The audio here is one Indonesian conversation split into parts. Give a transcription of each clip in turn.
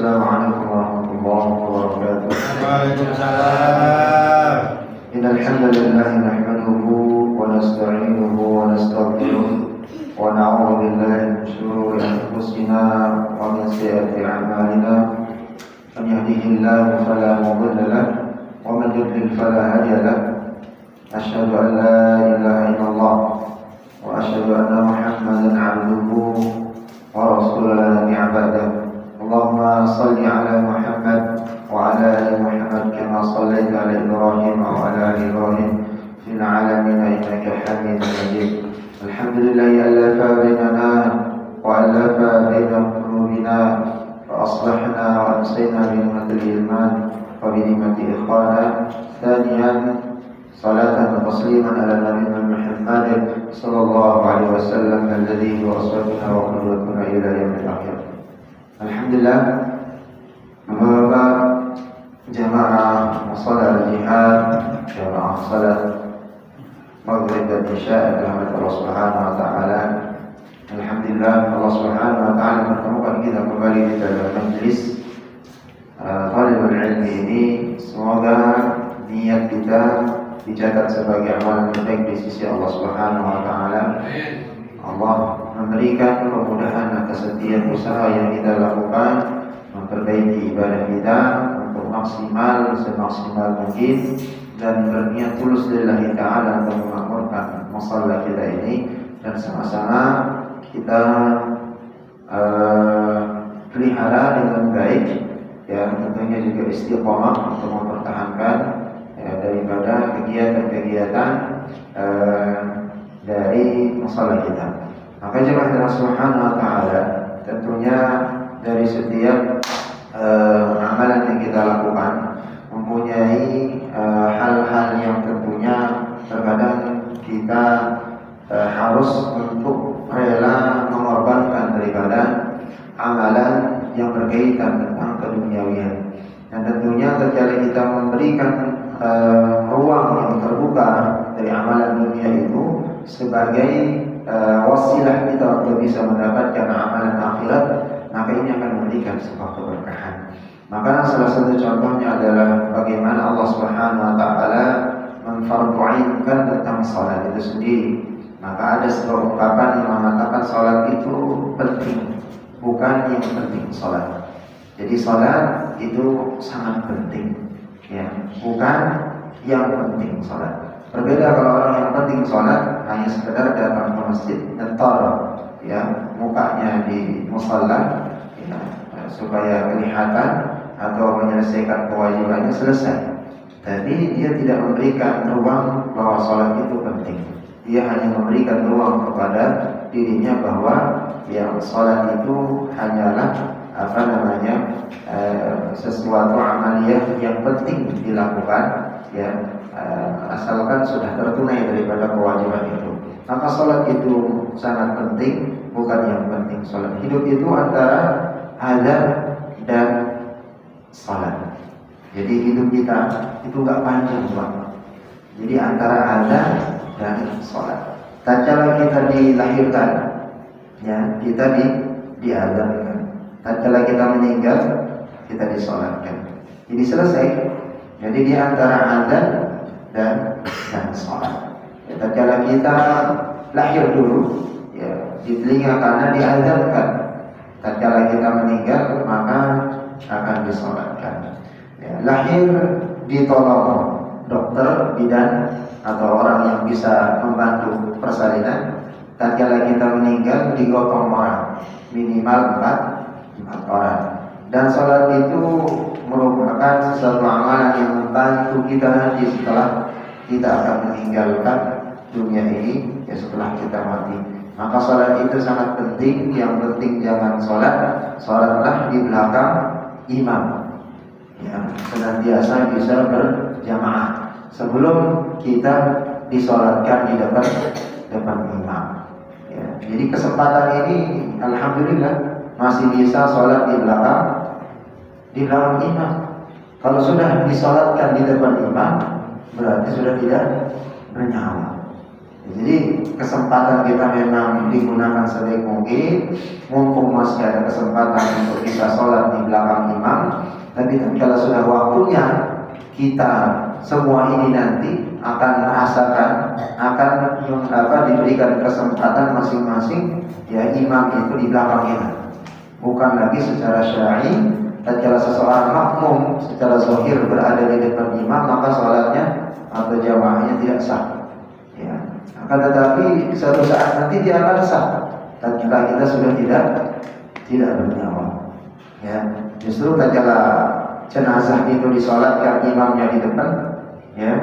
Assalamualaikum warahmatullahi wabarakatuh. Waalaikumsalam. Innal hamdalillah nahmaduhu wa nasta'inuhu wa nastaghfiruh wa na'udzu billahi min shururi anfusina wa min sayyiati a'malina. Man yahdihillahu fala mudilla lahu wa man yudlil fala hadiya lahu. Asyhadu an la ilaha illallah wa asyhadu anna Muhammadan 'abduhu wa rasuluhu la nabiyya. Allahumma salli ala Muhammad wa ala ali Muhammad kama sallaita ala Ibrahim wa ala ali Ibrahim fil alamin innaka Hamidum Majid. Alhamdulillahi allafa bainana wa allafa baina qulubina wa aslahna wa amsayna bi ni'matil iman wa bi ni'mati ikhwana. Thaniyan salatan wa tasliman ala nabiyyina Muhammad sallallahu alaihi wasallam alladhi huwa uswatuna wa qudwatuna ila yaumil akhir. Alhamdulillah, Bapak-bapak jamaah shalat jihad, jamaah salat maghrib dan isya rahmat Allah Subhanahu wa taala. Alhamdulillah, Allah Subhanahu wa taala mempertemukan kita kembali di dalam majlis talibul ilmi ini. Semoga niat kita dicatat sebagai amalan terbaik di sisi Allah Subhanahu wa taala. Allah memberikan kemudahan atas setiap usaha yang kita lakukan, memperbaiki ibadah kita untuk maksimal semaksimal mungkin dan berniat tulus lillahi ta'ala untuk memakmurkan masalah kita ini, dan sama-sama kita pelihara dengan baik, ya tentunya juga istiqomah untuk mempertahankan daripada kegiatan-kegiatan dari masalah kita. Maka jemaah Allah Subhanahu wa taala, tentunya dari setiap amalan yang kita lakukan mempunyai hal-hal yang tentunya terkadang kita harus untuk rela mengorbankan daripada amalan yang berkaitan tentang keduniawian. Dan tentunya tatkala kita memberikan ruang yang terbuka dari amalan dunia itu sebagai wasilah kita untuk bisa mendapatkan amalan akhirat, maka ini akan memberikan sebuah keberkahan. Maka salah satu contohnya adalah bagaimana Allah Subhanahu wa taala memfardu'ainkan tentang salat itu sendiri. Maka ada sebuah ungkapan yang mengatakan salat itu penting, bukan yang penting salat. Jadi salat itu sangat penting, ya, bukan yang penting salat. Berbeda kalau orang yang penting sholat hanya sekedar datang ke masjid dan taruh, ya, mukanya di musalla, ya, supaya kelihatan atau menyelesaikan kewajibannya selesai. Tapi dia tidak memberikan ruang bahwa sholat itu penting. Dia hanya memberikan ruang kepada dirinya bahwa yang sholat itu hanyalah sesuatu amaliyah yang penting dilakukan, ya, asalkan sudah tertunai daripada kewajiban itu. Maka sholat itu sangat penting, bukan yang penting sholat. Hidup itu antara azan dan sholat. Jadi hidup kita itu gak panjang banget. Jadi antara azan dan sholat. Tatkala kita dilahirkan, ya, kita diazankan. Tatkala kita meninggal, kita disolatkan. Jadi selesai. Jadi di antara azan dan sholat. Ya, tatkala kita lahir dulu, ya, di telinga kanan diazankan. Tatkala kita meninggal, maka akan disolatkan. Ya, lahir ditolong dokter, bidan atau orang yang bisa membantu persalinan. Tatkala kita meninggal digotong orang, minimal 4 orang. Dan sholat itu merupakan sesuatu amalan yang membantu kita nanti setelah kita akan meninggalkan dunia ini, ya, setelah kita mati. Maka sholat itu sangat penting. Yang penting jangan sholatlah di belakang imam, ya, senantiasa bisa berjamaah sebelum kita disolatkan di depan imam, ya. Jadi kesempatan ini alhamdulillah masih bisa sholat di belakang imam. Kalau sudah disolatkan di depan imam, berarti sudah tidak bernyawa. Jadi kesempatan kita memang digunakan sebaik mungkin, mumpung masih ada kesempatan untuk bisa sholat di belakang imam. Tapi kalau sudah waktunya, kita semua ini nanti akan merasakan, akan diberikan kesempatan masing-masing ya imam itu di belakang kita. Bukan lagi secara syar'i, tatkala seseorang makmum secara zahir berada di depan imam, maka sholatnya atau jamaahnya tidak sah. Ya. Akan tetapi suatu saat nanti dia akan sah tatkala kita sudah tidak bernyawa. Ya, justru tatkala jenazah itu disolatkan imamnya di depan, ya,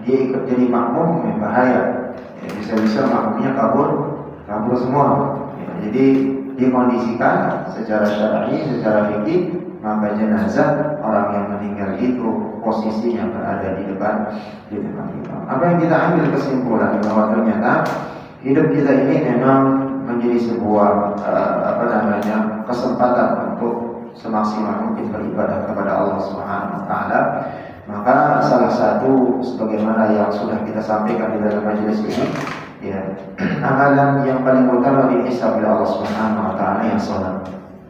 dia ikut jadi makmum, bahaya. Ya, bisa-bisa makmumnya kabur semua. Ya, jadi dikondisikan secara syar'i, secara fikih, maka jenazah orang yang meninggal itu posisinya berada di depan imam. Apa yang kita ambil kesimpulan bahwa ternyata hidup kita ini memang menjadi sebuah kesempatan untuk semaksimal mungkin beribadah kepada Allah Subhanahu wa taala. Maka salah satu sebagaimana yang sudah kita sampaikan di dalam majelis ini, ya, amalan yang paling utama dihisab oleh Allah Subhanahu wa taala yang salat.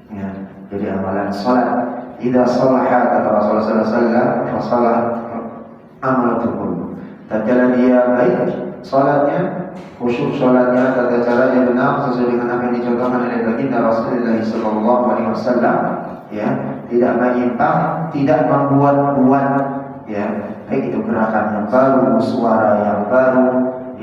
Ya, jadi amalan salat, idza salaha kata Rasulullah sallallahu alaihi wasallam, fa salah amalul kullu. Tatkala dia baik salatnya, khusyuk salatnya, tata caranya benar sesuai dengan apa yang dicontohkan oleh baginda Rasulullah sallallahu alaihi wasallam, ya, tidak menyimpang, tidak membuat-buat, ya, baik itu gerakan yang baru, suara yang baru,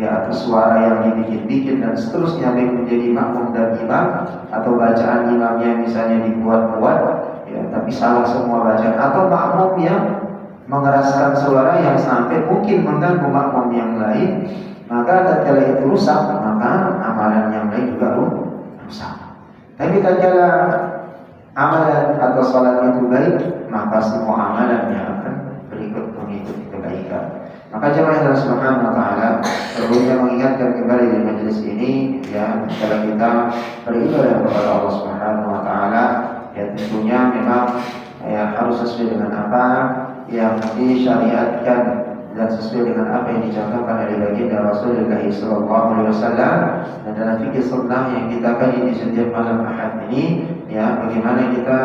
ya, atau suara yang dibikin-bikin dan seterusnya, baik menjadi makmum dan imam atau bacaan imamnya misalnya dibuat-buat, ya, tapi salah semua bacaan, atau makmum yang mengeraskan suara yang sampai mungkin mengganggu makmum yang lain, maka tatkala itu rusak, maka amalan yang lain juga rusak. Tapi tatkala amalan atau salat itu baik, maka semua amalannya akan berikut mengikuti kebaikan. Maka jemaah Allah Subhanahu wa taala perlunya mengingatkan kembali di majelis ini, ya, cara kita beribadah kepada Allah Subhanahu wa taala, ya, tentunya memang ya harus sesuai dengan apa yang disyariatkan dan sesuai dengan apa yang dicontohkan oleh baginda Rasulullah sallallahu alaihi wasallam, dan dalam fikih sunnah yang kita kaji di setiap malam Ahad ini, ya, bagaimana kita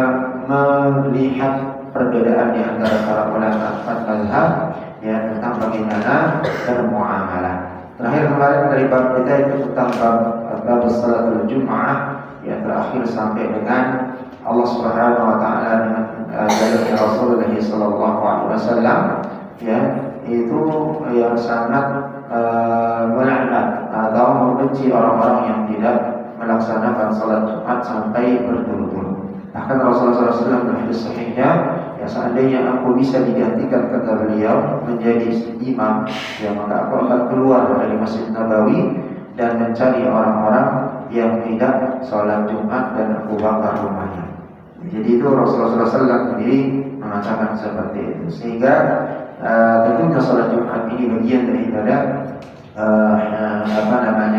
melihat perbedaan di antara para ulama empat mazhab, ya, tentang bagaimana bermuamalah. Terakhir kemarin dari bab kita itu tentang bab salatul Jum'ah, ya, terakhir sampai dengan Allah Subhanahu wa taala dengan dari Rasulullah sallallahu alaihi wasallam, ya, itu yang sangat melaknat atau membenci orang-orang yang tidak melaksanakan salat Jumat sampai berturut-turut. Bahkan Rasulullah SAW berhadis sahihnya, ya, seandainya aku bisa digantikan, kata beliau, menjadi imam, ya, maka aku akan keluar dari Masjid Nabawi dan mencari orang-orang yang tidak salat Jumat dan aku bakar rumahnya. Jadi itu Rasulullah SAW sendiri mengatakan seperti itu. Sehingga tentunya salat Jumat ini bagian daripada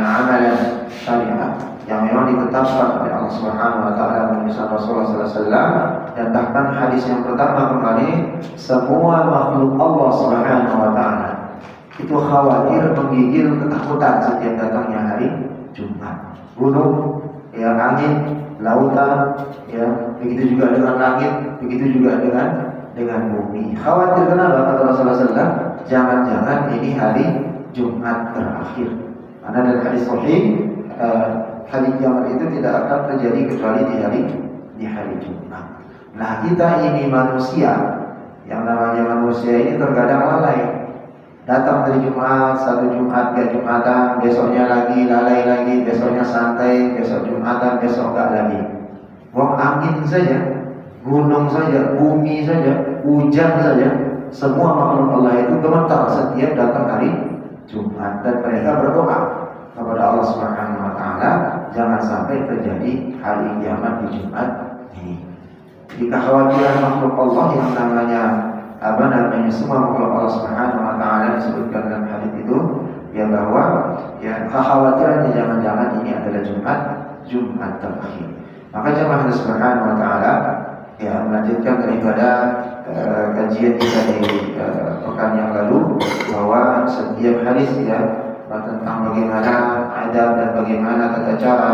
amalan syariat yang memang ditetapkan oleh Allah Subhanahu wa taala melalui Rasulullah sallallahu alaihi wasallam, dan bahkan hadis yang pertama kemarin, semua makhluk Allah Subhanahu wa taala itu khawatir, menggigil, ketakutan setiap datangnya hari Jumat. Gunung, ya, angin, lautan, ya, begitu juga dengan langit, begitu juga dengan bumi. Khawatir kenapa? Kata Rasulullah SAW, jangan-jangan ini hari Jumat terakhir. Karena dalam hadis sahih, hari kiamat itu tidak akan terjadi kecuali di hari Jumat. Nah, kita ini manusia, yang namanya manusia ini terkadang lalai. Datang dari Jumat, satu Jumat, gak Jumatan, besoknya lagi lalai lagi, besoknya santai, besok Jumatan, besok gak lagi. Wong angin saja, gunung saja, bumi saja, hujan saja, semua makhluk Allah itu gemetar setiap datang hari Jumat, dan mereka berdoa kepada Allah Subhanahu wa taala jangan sampai terjadi hari kiamat di Jumat ini. Jadi kekhawatiran makhluk Allah yang namanya semua makhluk Allah Subhanahu wa taala disebutkan dalam hadis itu, ya, bahwa, ya, kekhawatirannya jangan-jangan ini adalah Jumat terakhir. Maka jemaah Allah Subhanahu wa taala, ya, melanjutkan daripada kajian kita di pekan yang lalu, bahwa setiap hadis, ya, tentang bagaimana adab dan bagaimana tata cara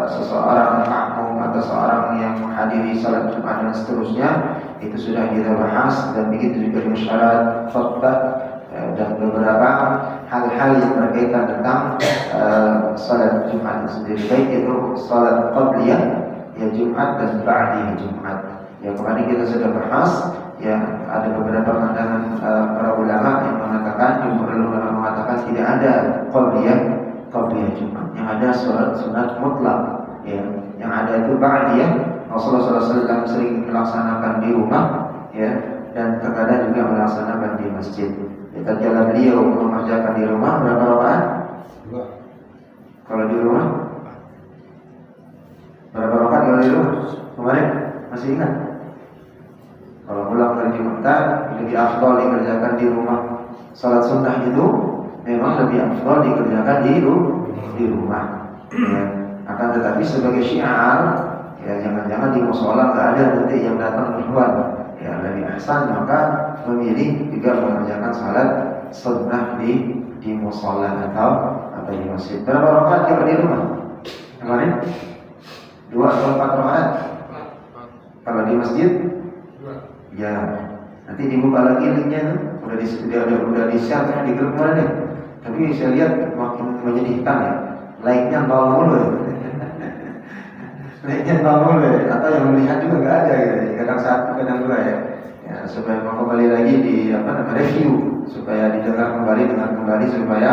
seseorang makmum atau seorang yang menghadiri salat Jumat dan seterusnya, itu sudah kita bahas. Dan begitu juga dengan syarat khutbah dan beberapa hal-hal yang berkaitan tentang salat Jumat itu sendiri, baik itu salat qabliyah ya Jumat dan ba'diyah Jumat. Ya kemarin kita sudah bahas, ya ada beberapa pandangan para ulama yang mengatakan, jumhur ulama mengatakan tidak ada qabliyah Jumat, yang ada salat sunat mutlak, ya yang ada itu ba'diyah. Rasulullah SAW sering melaksanakan di rumah, ya, dan terkadang juga melaksanakan di masjid. Ya, tatkala beliau mengerjakan di rumah berapa rakaat? Kalau di rumah berapa rakaat kalau di rumah? Kemarin masih ingat? Kalau pulang dari Jumatan lebih afdal dikerjakan di rumah. Salat sunnah itu memang lebih afdal dikerjakan di rumah. Ya. Akan tetapi sebagai syiar, ya jangan-jangan di mushola nggak ada nanti yang datang duluan. Ya lebih ahsan maka memilih juga mengerjakan salat sunnah di mushola atau di masjid. Berapa rakaat kalau di rumah? Kemarin 2 atau 4 rakaat. Kalau di masjid, ya nanti dibuka lagi linknya tuh. Udah di-share di grup mana nih? Tapi saya lihat makin menyedihkan ya. Like-nya nol mulu ya. Like-nya nol mulu ya. Atau yang melihat juga nggak ada gitu. Kadang 1, kadang 2 ya. Ya supaya mau kembali lagi di review, supaya didengar kembali supaya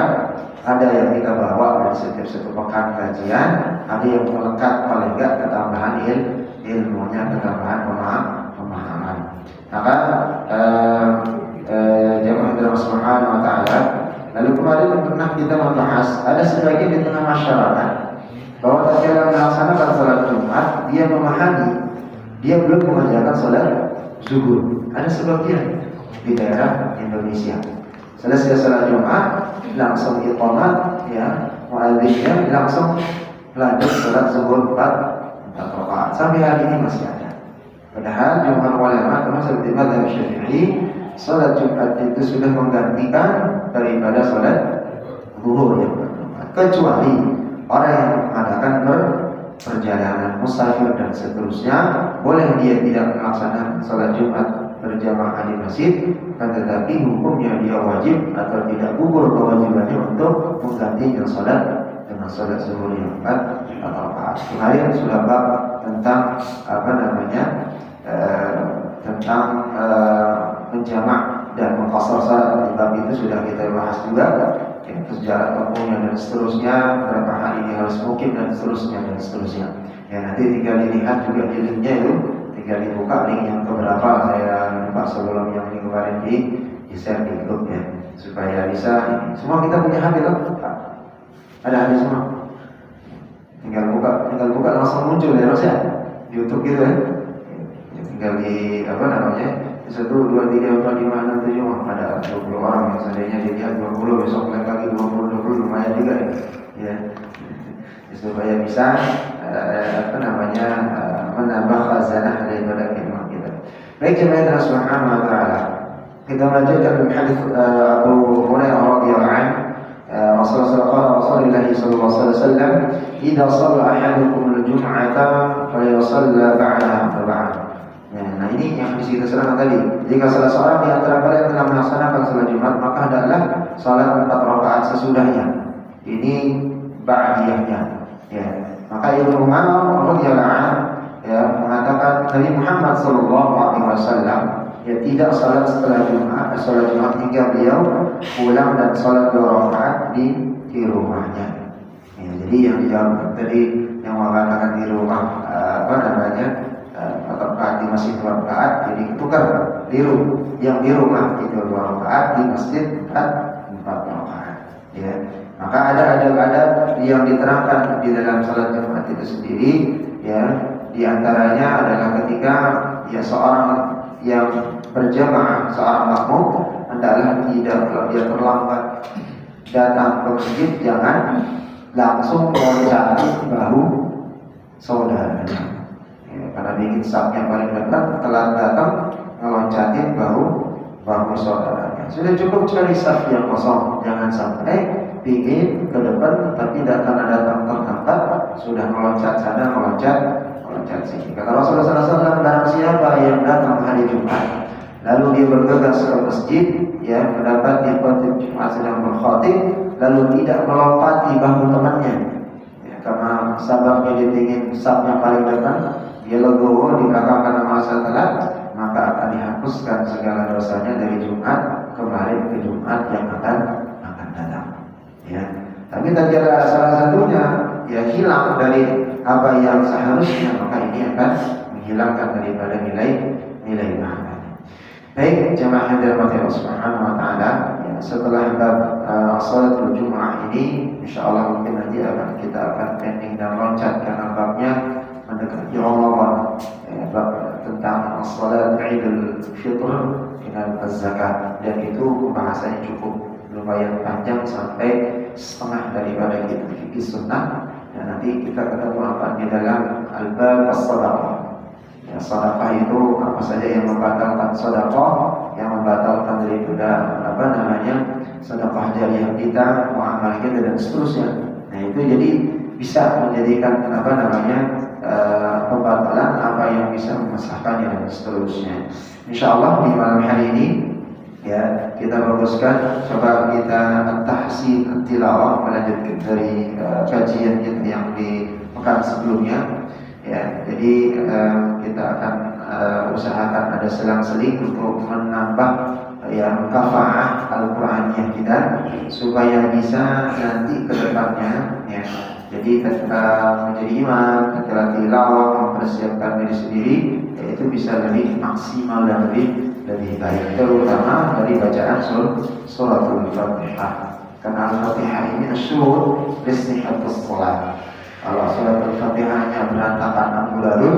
ada yang kita bawa dari setiap satu pekan kajian, ada yang melekat paling enggak ketambahan ilmunya, ketambahan pemahaman. Maka jemaah Allah Subhanahu wa taala, lalu kemarin pernah kita membahas ada sebagian di tengah masyarakat bahwa tatkala melaksanakan salat Jumat dia memahami dia belum mengerjakan salat zuhur. Ada sebagian di daerah Indonesia selesai salat Jumat langsung iqamat, ya muadzinnya langsung lanjut salat zuhur 4 rakaat. Sampai hari ini masih ada. Padahal jumhur ulama termasuk di mazhab Syafi'i, salat Jumat itu sudah menggantikan daripada salat zuhur, kecuali orang yang mengadakan perjalanan musafir dan seterusnya, boleh dia tidak melaksanakan salat Jumat berjamaah di masjid, tetapi hukumnya dia wajib atau tidak gugur kewajibannya untuk menggantinya salat dengan salat zuhur yang 4 rakaat. Kemarin sudah bab tentang tentang menjamak dan mengqashar salat. Di bab itu sudah kita bahas juga, sejarah tempuhnya dan seterusnya, berapa hari ini harus mukim dan seterusnya. Ya nanti tinggal dilihat juga di linknya itu, tinggal dibuka link yang keberapa, saya lupa sebelum yang ini kemarin di share di grup ya, supaya bisa semua kita punya hadis kan? Ada hadis semua. Tinggal buka langsung muncul ya Mas ya, YouTube gitu ya. Tinggal di 1, 2, 3, 4, 5, 6, 7, ada 20 orang yang seandainya dilihat 20, besok lagi 20 lumayan juga ya. Supaya bisa menambah khazanah daripada ilmu kita. Baik jemaah subhanahu wa ta'ala, kita melanjutkan dari hadis Abu Hurairah radhiyallahu anhu. Rasulullah sallallahu alaihi wasallam, "Idza shalla ahadukum al-jum'ata falyusalla ba'daha arba'an." Nah ini yang di kita serang tadi. Jika salah seorang di antara kalian telah melaksanakan salat Jumat, maka adalah salat 4 rakaat sesudahnya. Ini ba'diyahnya. Ya, maka Ibnu Umar radhiyallahu anhu mengatakan Nabi Muhammad sallallahu alaihi wasallam tidak salat setelah salat Jumat hingga beliau pulang dan salat 2 rakaat di rumahnya. Ya, jadi yang dijawab tadi yang mengatakan di rumah rakaat di masjid 2 rakaat, jadi tukar yang di rumah itu 2 rakaat, di masjid 4 rakaat. Ya. Maka ada adab-adab yang diterangkan di dalam salat Jumat itu sendiri, ya. Di antaranya adalah ketika seorang yang berjamaah, seorang makmum hendaklah tidak, kalau dia terlambat datang ke masjid, jangan langsung mencari bahu saudaranya. Karena bikin safnya paling dekat, telat datang ngeloncatin bahu saudaranya. Sudah cukup cari saf yang kosong, jangan sampai pingin ke depan tapi datang terhambat, sudah meloncat sana, meloncat sini. Kata Rasulullah SAW, barang siapa yang datang hari Jumat lalu dia bergegas ke masjid, ya, mendapati khotib Jumat sedang berkhotib, lalu tidak melompati bahu temannya, ya, karena sababnya dia ingin sabnya paling depan, dia legowo di belakang karena masa telat, maka akan dihapuskan segala dosanya dari Jumat kemarin ke Jumat yang akan datang. Ya. Tapi tatkala salah satunya ya hilang dari apa yang seharusnya, maka ini akan menghilangkan daripada nilai pahala. Baik, jemaah yang dirahmati Allah Subhanahu wa taala, ya, setelah bab salatul Jumat ini insyaallah mungkin nanti kita akan pending dan loncat karena babnya mendekati Ramadan, ya, bab tentang salat Idul Fitr dengan zakat, dan itu pembahasannya cukup lumayan panjang sampai setengah daripada kita fikih sunnah, dan nanti kita ketemu apa di dalam al-bab as-sadaqah. Ya, sedekah itu apa saja yang membatalkan sedekah, yang membatalkan daripada sedekah jariah kita, muamalah kita dan seterusnya. Nah itu jadi bisa menjadikan pembatalan apa yang bisa memasahkannya dan seterusnya. Insyaallah di malam hari ini, ya, kita baguskan coba kita tahsin tilawah, melanjutkan dari kajian kita yang di pekan sebelumnya. Ya, jadi kita akan usahakan ada selang-seling untuk menambah yang kafaah Al-Qur'aniyah kita supaya bisa nanti ke depannya, ya. Jadi ketika menjadi imam, ketika tilawah, mempersiapkan diri sendiri, ya, itu bisa lebih maksimal dan lebih baik, terutama dari bacaan suratul Fatihah. Karena Al-Fatihah ini asyur lisnihatus shalah. Kalau surat Al-Fatihahnya berantakan amburadul,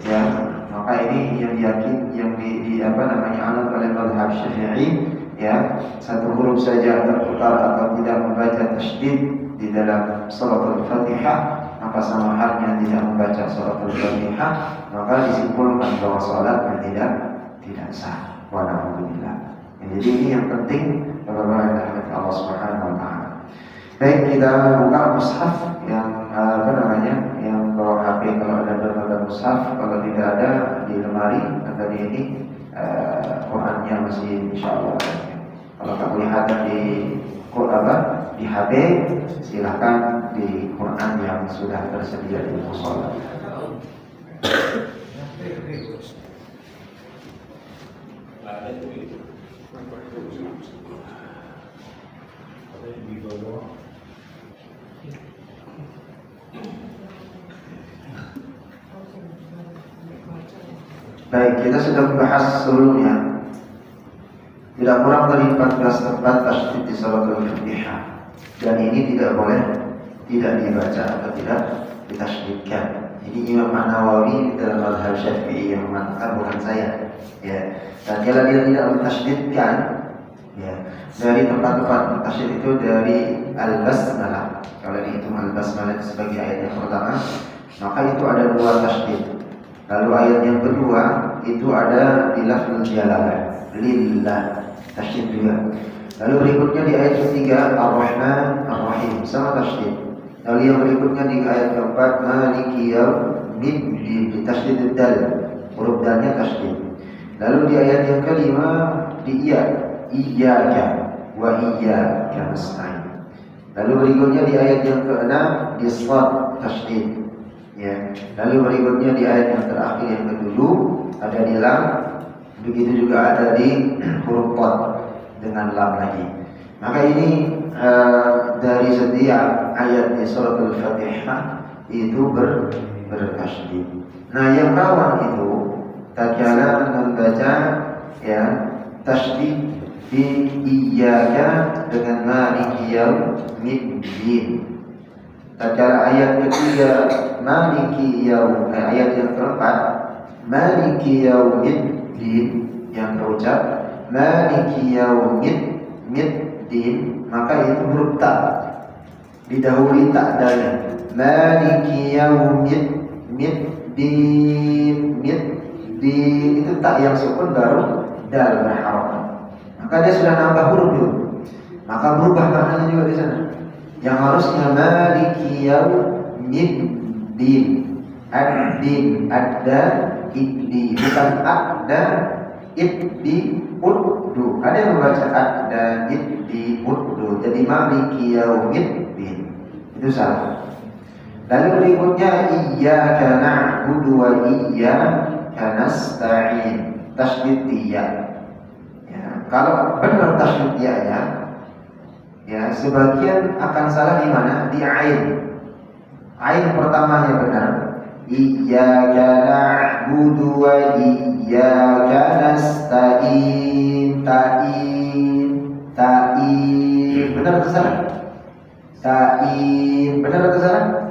ya, maka ini yang alat oleh mazhab Syafi'i, ya, satu huruf saja terputar atau tidak membaca tasydid di dalam surat Al-Fatihah, maka sama halnya tidak membaca surat Al-Fatihah, maka disimpulkan bahwa salatnya tidak sah. Wa na'udzubillah. Jadi ini yang penting bagaimana Allah Subhanahu wa taala. Baik, kita buka mushaf yang yang bawa HP, kalau ada mushaf, kalau tidak ada di lemari atau di ini Qurannya masih insyaallah. Kalau tak lihat di HP, silakan di Quran yang sudah tersedia di musola. Baik, kita sudah membahas sebelumnya tidak kurang dari 14 tempat tasydid di surat Al-Fatihah, dan ini tidak boleh tidak dibaca atau tidak ditasydidkan. Ini Imam An-Nawawi dalam mazhab Syafi'i yang mengatakan, bukan saya, ya. Dan kalau dia tidak mentasydidkan, ya, dari tempat-tempat tasydid itu dari Al-Basmalah. Kalau dihitung Al-Basmalah sebagai ayat yang pertama, maka itu ada 2 tasydid. Lalu ayat yang kedua itu ada di lafzul jalalah, lillah, tasydid juga. Lalu berikutnya di ayat ketiga Ar-Rahman Ar-Rahim, sama tasydid. Lalu yang berikutnya di ayat keempat Maliki Yaumiddin, tasydid dal, huruf dalnya tasydid. Lalu di ayat yang kelima di iyyaka wa iyyaka nasta'in. Lalu berikutnya di ayat yang keenam di shad, tasydid. Ya. Lalu berikutnya di ayat yang terakhir yang ketujuh ada di lam, begitu juga ada di huruf qad dengan lam lagi. Maka ini dari setiap ayat di surat Al-Fatihah itu bertasydid. Nah, yang rawan itu tatkala membaca, ya, tasydid di iyyaka dengan maliki yaumiddin. Tatkala ayat ketiga Maliki ayat yang keempat Maliki Yaumiddin yang terucap Maliki Yaumiddin, maka itu huruf ta, didahului tak dalnya. Maliki Yaumiddin, itu tak yang sukun baru dal berharokat. Maka dia sudah nambah huruf itu, maka berubah maknanya juga di sana. Yang harusnya maliki yaumiddin. Ad-din, adda, iddi, bukan adda, iddi, uddu. Ada yang membaca adda, iddi, uddu. Jadi maliki yaumiddin. Itu salah. Lalu berikutnya iyyaka na'budu wa iyyaka nasta'in. Tasydid ya. Kalau benar tasydid ya, sebagian akan salah di mana? Di ain. Ain pertamanya benar. Iyyaka na'budu wa iyyaka nasta'in. Ta'in. Benar atau salah? Ta'in. Benar atau salah?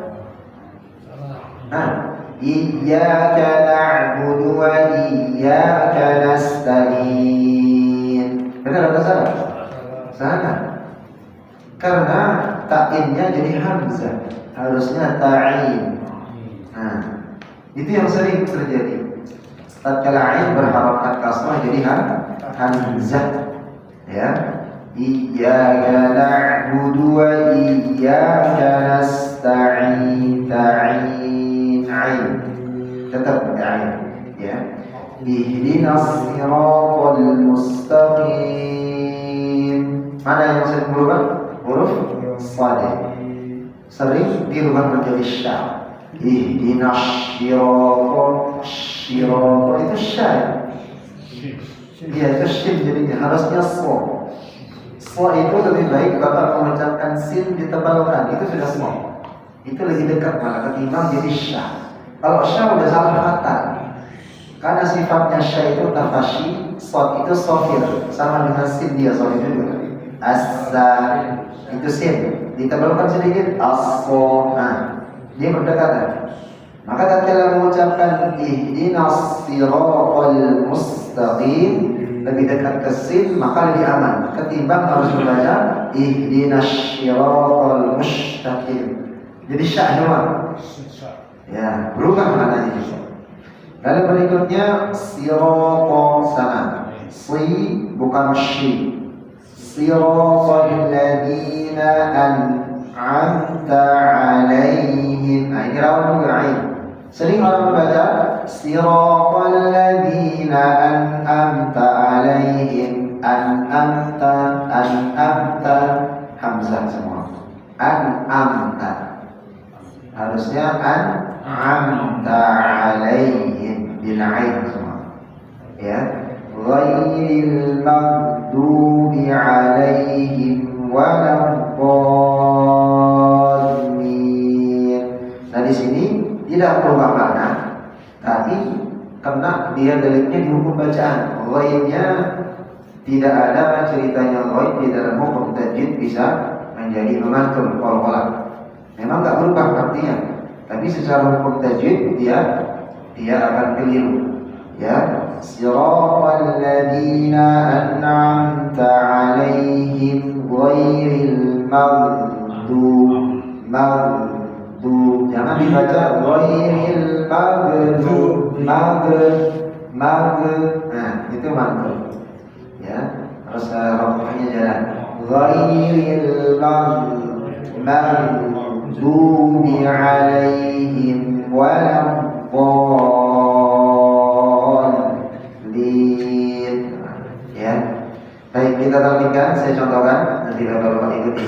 Iyyaka na'budu wa iyyaka nasta'in. Benar atau salah? Salah. Karena ta'innya jadi hamzah. Harusnya ta'in. Itu yang sering terjadi. Tatkala ain berharokat kasrah jadi hamzah. Ya. Iyyaka na'budu wa iyyaka nasta'in. Ta'in. Ain. Tetap ain. Ya. Ihdinas siratal mustaqim. Mana yang sering berubah? Huruf shad. Sering dirubah menjadi sya. Ihdinas siratal itu sya. Iya, itu shin jadinya. Harusnya so. So itu lebih baik Bapak mengucapkan sin ditebalkan. Itu sudah so. Itu lebih dekat malah ketimbang jadi sya. Kalau sya udah salah fatal. Karena sifatnya sya itu tafashi, sod itu sofir. Sama dengan sin dia sofir juga. Asa itu sin. Ditebalkan sedikit as-so. Dia berdekatan. Maka tatkala mengucapkan ihdinas siratal mustaqim lebih dekat ke sin, maka lebih aman ketimbang harus membaca ihdinas siratal mustaqim. Jadi sya doang. Ya, berubah maknanya. Lalu berikutnya siratal sana. Si bukan shi. Siratal ladzina an'amta 'alaihim. Ini rawan juga ain. Sering orang membaca siratal ladzina an'amta 'alaihim. An'amta hamzah semua. An'amta. Harusnya an'amta 'alaihim bil ain semua. Ya. Ghairil maghdubi 'alaihim waladdallin. Nah di sini tidak berubah makna, tapi karena dia deliknya di hukum bacaan. Ghairnya tidak ada ceritanya ghair di dalam hukum tajwid bisa menjadi memantul qol-qolan. Memang tak berubah artinya, tapi secara hukum tajwid dia akan keliru. Ya, siratal ladzina an'amta 'alaihim ghairil maghdub. Jangan dibaca ghairil maghdub. Nah, itu mantul. Ya, harus rafa'nya jalan. Ghairil maghdubi 'alaihim waladdallin. Ya. Baik, kita tampilkan, saya contohkan, nanti Bapak ikuti.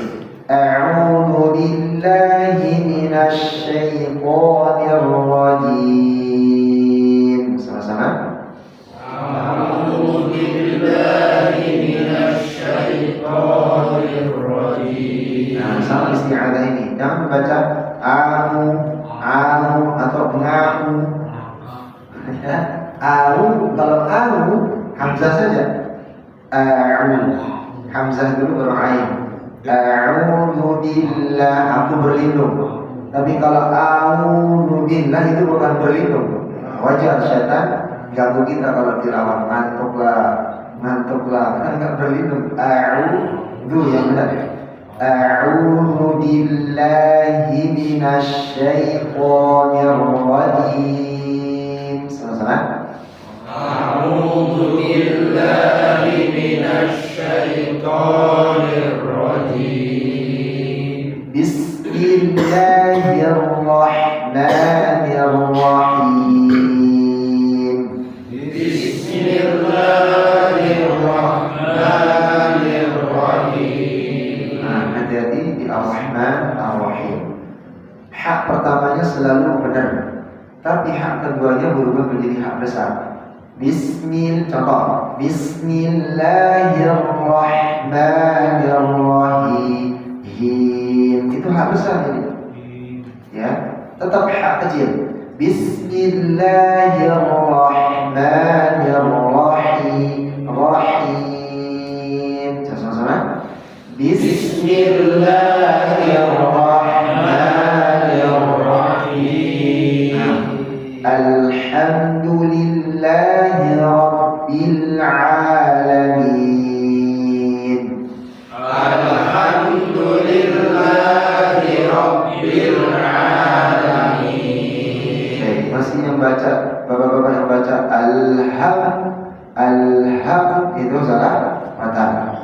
A'udzu billahi minasy syaithanir rajim. Sama-sama. A'udzu billahi minasy syaithanir rajim. Nah, sama isti'adzah ini. Jangan membaca a'u atau nga'u. Ya. A'u, kalau a'u hamzah saja. A'u. Hamzah dulu baru ain. A'udzu billah, aku berlindung. Tapi kalau a'udzu billah itu bukan berlindung. Wajar syaitan ganggu kita kalau tilawah, ngantuklah, kan enggak berlindung. A'udzu yang benar. A'udzu billahi minasy syaithanir rajim. Sama-sama. A'udzu billahi minasy syaithanir rajim. Bismillahirrahmanirrahim. Bismillahirrahmanirrahim. Nah, hati-hati di Ar-Rahman Ar-Rahim. Hak pertamanya selalu benar, tapi hak keduanya berubah menjadi hak besar. Contoh, Bismillahirrahmanirrahim. Itu hak besar ini. Ya, tetap hak kecil. Bismillahirrahmanirrahim. Rahim. Sama-sama. Bismillahirrahmanirrahim. Alhamdulillahi Rabbil Alamin. Alhamdulillahi Rabbil Alamin. Baik, masih yang baca, bapak-bapak yang baca alham itu salah mata.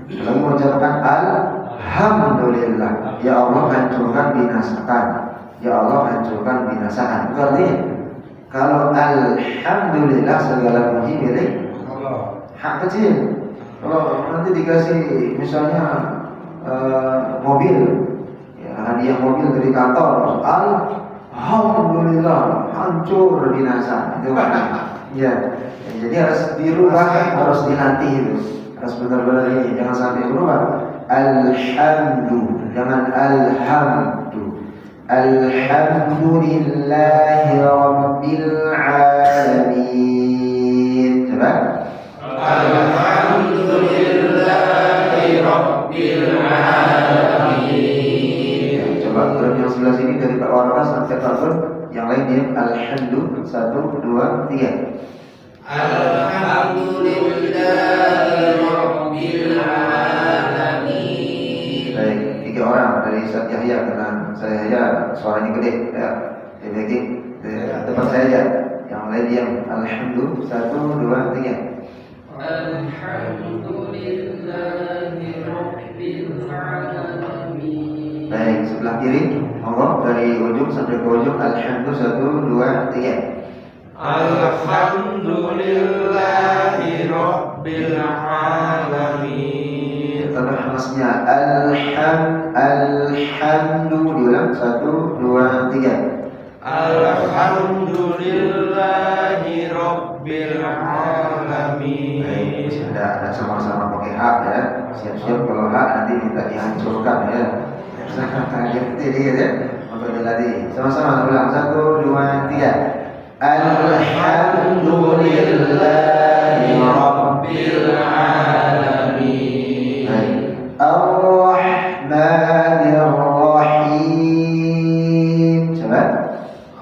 Kalau mengucapkan alhamdulillah, ya Allah hancurkan binasakan, ya Allah hancurkan binasakan. Itu artinya kalau alhamdulillah segala puji milik hak kecil. Kalau nanti dikasih misalnya mobil, ya, hadiah mobil dari kantor, alhamdulillah hancur binasa. Itu ya, jadi harus dirubah, harus dilatih itu, harus benar-benar ini, jangan sampai berubah. Jangan alhamdu. Alhamdulillahi Rabbil Alamin. Coba. Alhamdulillahi Rabbil Alamin. Coba grup yang sebelah sini dari Pak Warna sampai Pak Nur, yang lain diam. Alhamdulillah. 1, 2, 3. Alhamdulillahi Rabbil Alamin. Baik, 3 orang dari Ustaz Yahya, karena saya ya suaranya gede ya. Jadi tempat saya aja. Yang lain diam. Alhamdulillah. 1, 2, 3. Alhamdulillahi Rabbil Alamin. Baik, sebelah kiri, monggo dari ujung sampai ke ujung. Alhamdulillah. 1, 2, 3. Alhamdulillahi Rabbil Alamin. Tambah hamasnya. Alhamdulillah. Diulang. 1, 2, 3. Alhamdulillahi Rabbil Alamin. Baik, ada sama-sama pakai hak ya. Siap-siap kalau hak nanti minta dihancurkan ya. Jadi ya, untuk dilatih. Sama-sama ulang. 1, 2, 3. Alhamdulillahi Rabbil Alamin. Ar-Rahmanir-Rahim. Coba.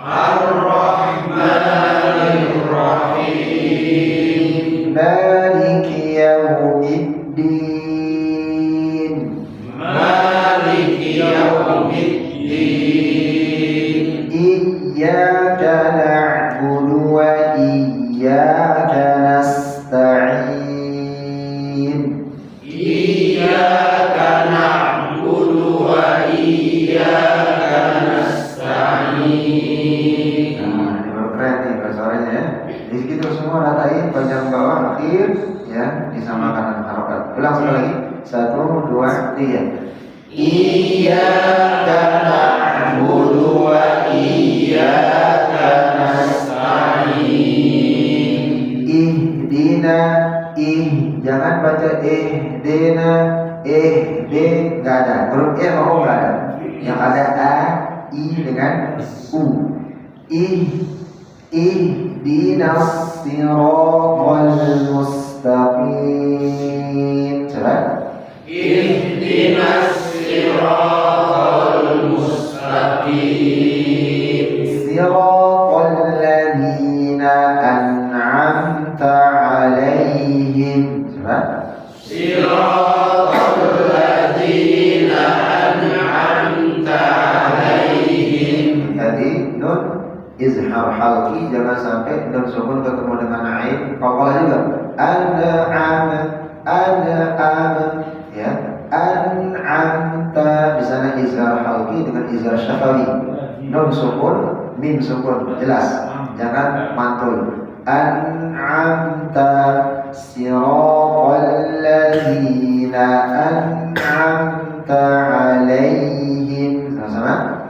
Ar-Rahmanir-Rahim. Maliki Yawmiddin. Maliki Yawmiddin. Iyyaka na'budu wa iyyaka nasta'in. Iyyaka na'budu wa iyyaka nasta'in. Nah, ini baru keren nih bahasa orangnya ya. Di situ semua ratain panjang bawah akhir ya, disamakan dengan harokat. Ulang sekali lagi. 1, 2, 3. Iyyaka na'budu wa iyyaka nasta'in. Ihdina, jangan baca ihdina, nggak ada. Huruf e mau nggak ada. Yang ada a, i dengan u. Ihdinas siratal mustaqim. Coba. Ihdinas siratal mustaqim. Siratal ladzina an'amta 'alaihim. Coba. Siratal ladzina an'amta 'alaihim. Tadi nun izhar halqi, jangan sampai nun sukun ketemu dengan ain qalah juga. An'am ya. An'amta di sana izhar halqi dengan izhar syafawi. Nun sukun, mim sukun jelas, jangan mantul. An'amta siratal ladzina an'amta alaihim. Sama-sama.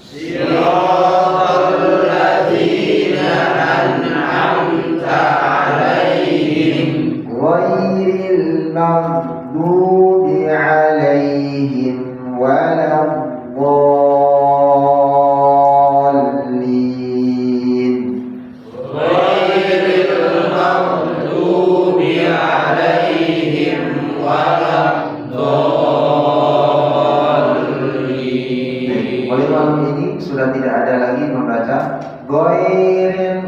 Siratal ladzina an'amta alaihim ghairil maghdubi alaihim waladdallin. ghairil maghdubi alaihim waladdallin. Oleh malam ini sudah tidak ada lagi membaca ghairil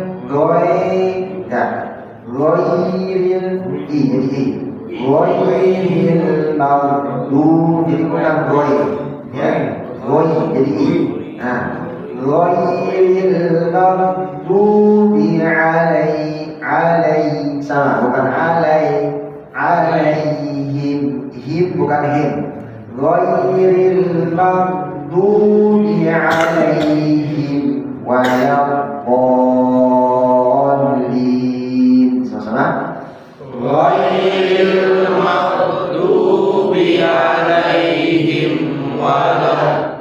i jadi i ghairil maghdubi jadi bukan ghair ya ghair jadi i. Nah ghairil maghdubi alai sama bukan alaihim him bukan him ghairil maghdubi alaihim waladdallin. Sama-sama. Ghairil maghdubi alaihim waladdallin.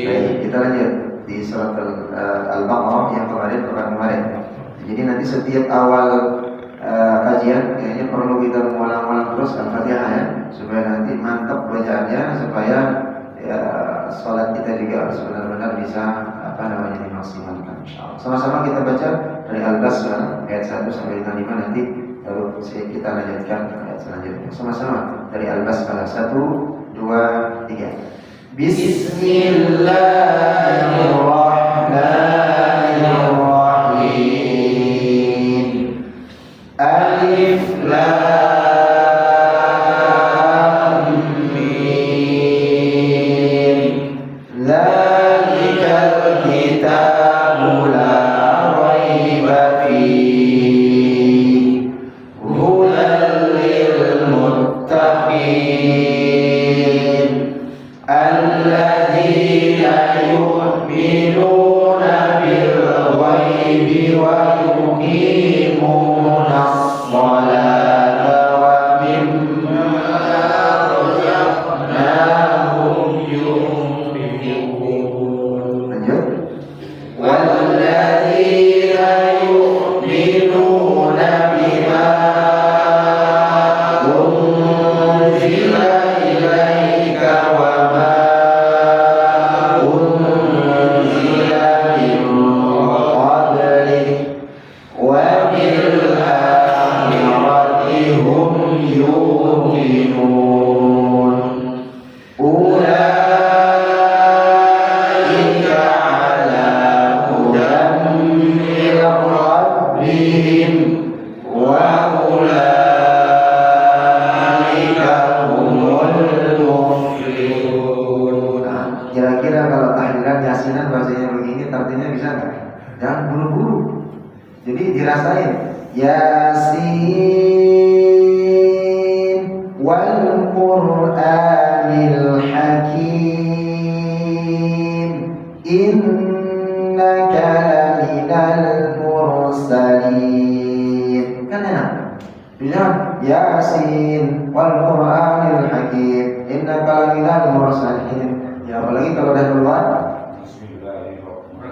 Baik, kita lanjut di surat Al-Baqarah yang kemarin. Jadi nanti setiap awal kajian kayaknya perlu kita mengulang-ulang terus Al-Fatihah ya, supaya nanti mantap bacaannya, supaya ya sholat kita juga harus benar-benar bisa dimaksimalkan insyaallah. Sama-sama kita baca dari Al-Basmalah ayat 1 sampai dengan 5 nanti, lalu kita lanjutkan ayat selanjutnya. Sama-sama dari Al-Basmalah 1, 2, 3. Bismillahirrahmanirrahim. Alif Lam Mim. Dzalikal kitabu la raiba fihi hudan lil muttaqin alladzina yu'minuna bil ghaibi wa yuqimuna as-salata wa mimma razaqnahum yunfiqun. Lanjut. Walladzina yu'minuna bima unzila ilaika wa ma unzila min qablik wa bil akhirati hum yuqinun. Ulaika ala hudan min rabbihim wa ulaika humul muflihun. Nah, kira-kira kalau tahlilan yasinan bahasanya begini artinya bisa nggak? Jangan buru-buru. Jadi dirasain Yasin wal Qur'anil Hakim innaka laminal mursalin. Kan enak. Bilang Yasin wal Qur'anil Hakim innaka laminal mursalin. Ya apalagi kalau udah keluar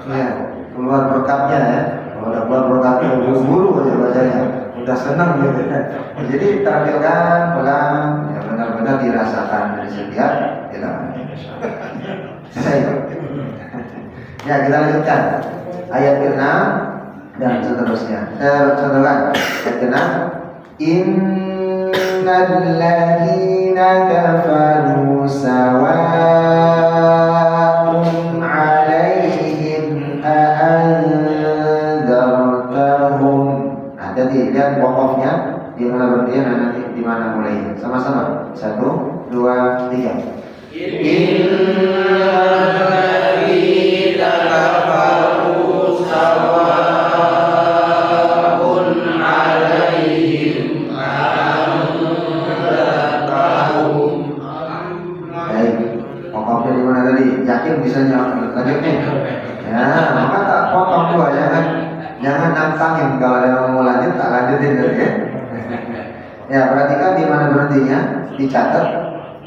ya, keluar berkatnya ya. Kalau udah keluar berkatnya buru-buru aja bacanya. Udah senang gitu ya. Jadi tampilkan pelan ya, benar-benar dirasakan dari setiap kita. Ya kita lanjutkan ayat ke-6 dan seterusnya. Contohkan ayat ke-6. Innal ladzina kafaru sawa'un 'alaihim a'anzartahum. Nah, jadi lihat waqafnya di mana berhenti dan nanti di mana mulainya. Sama-sama. 1, 2, 3. Innal ladzina kafaru sawa'un 'alaihim a'anzartahum. Baik, waqafnya di yakin bisa lanjut nih. Ya, maka tak potong dua, jangan nantangin kalau ada yang mau lanjut tak lanjutin gitu ya. Ya, perhatikan di mana berhentinya, dicatat.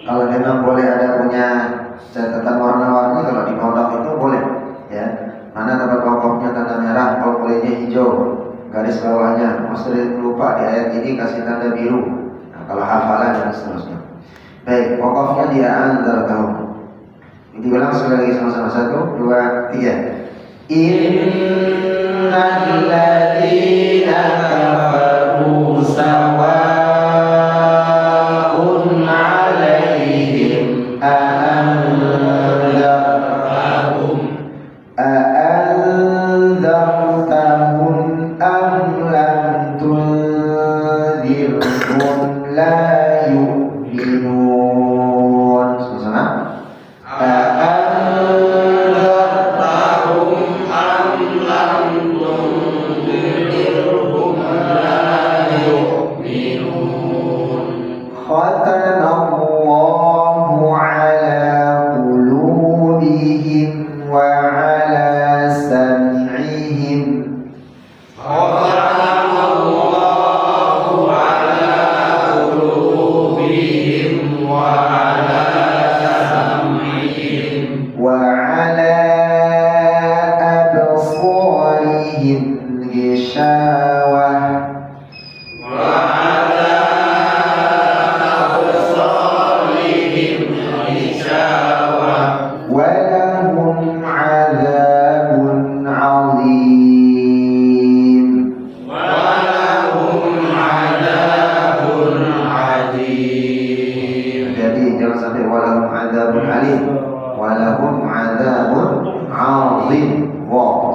Kalau memang boleh ada punya catatan warna-warni, kalau di pondok itu boleh, ya. Mana tempat pokoknya tanda merah, kalau bolehnya hijau, garis bawahnya. Maksudnya lupa di ayat ini kasih tanda biru. Nah, kalau hafalan dan seterusnya. Baik, pokoknya dia antar tahun. Diulang sekali lagi sama-sama, 1, 2, 3. Innal ladzina kafaru sawa'un 'alaihim a'anzartahum am lam tunzirhum la yu'minun. Sama-sama.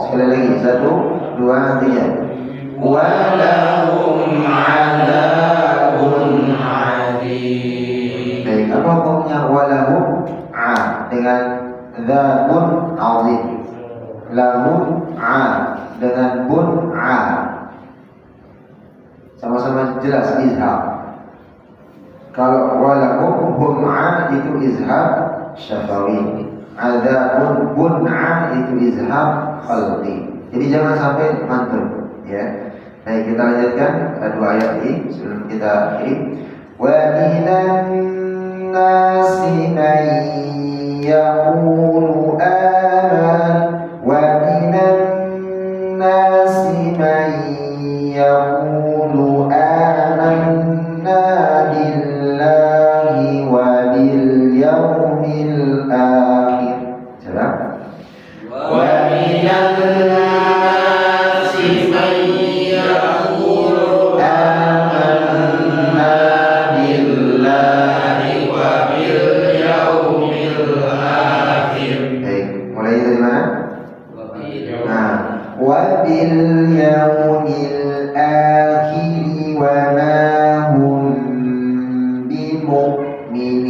Sekali lagi, 1, 2, 3. Walahum adzabun adzim. Baik, apa hukumnya walahum dengan dzabun adzim? Lahum dengan bun sama-sama jelas izhar. Kalau walahum hum itu izhar syafawi. Adzabun bun'a itu izhar khalqi. Jadi jangan sampai mantul, ya. Baik, kita lanjutkan dua ayat ini sebelum kita akhiri. Wa minan nasi man yaqulu aman wa minan nasi man yaqulu amanna billahi wa bil yawmil akhir. Wa minan nasi man yaqulu amanna billahi wa bil yawmil akhir. Baik, mulai dari mana? Wa bil yawmil akhir wa ma hum bimu'minin.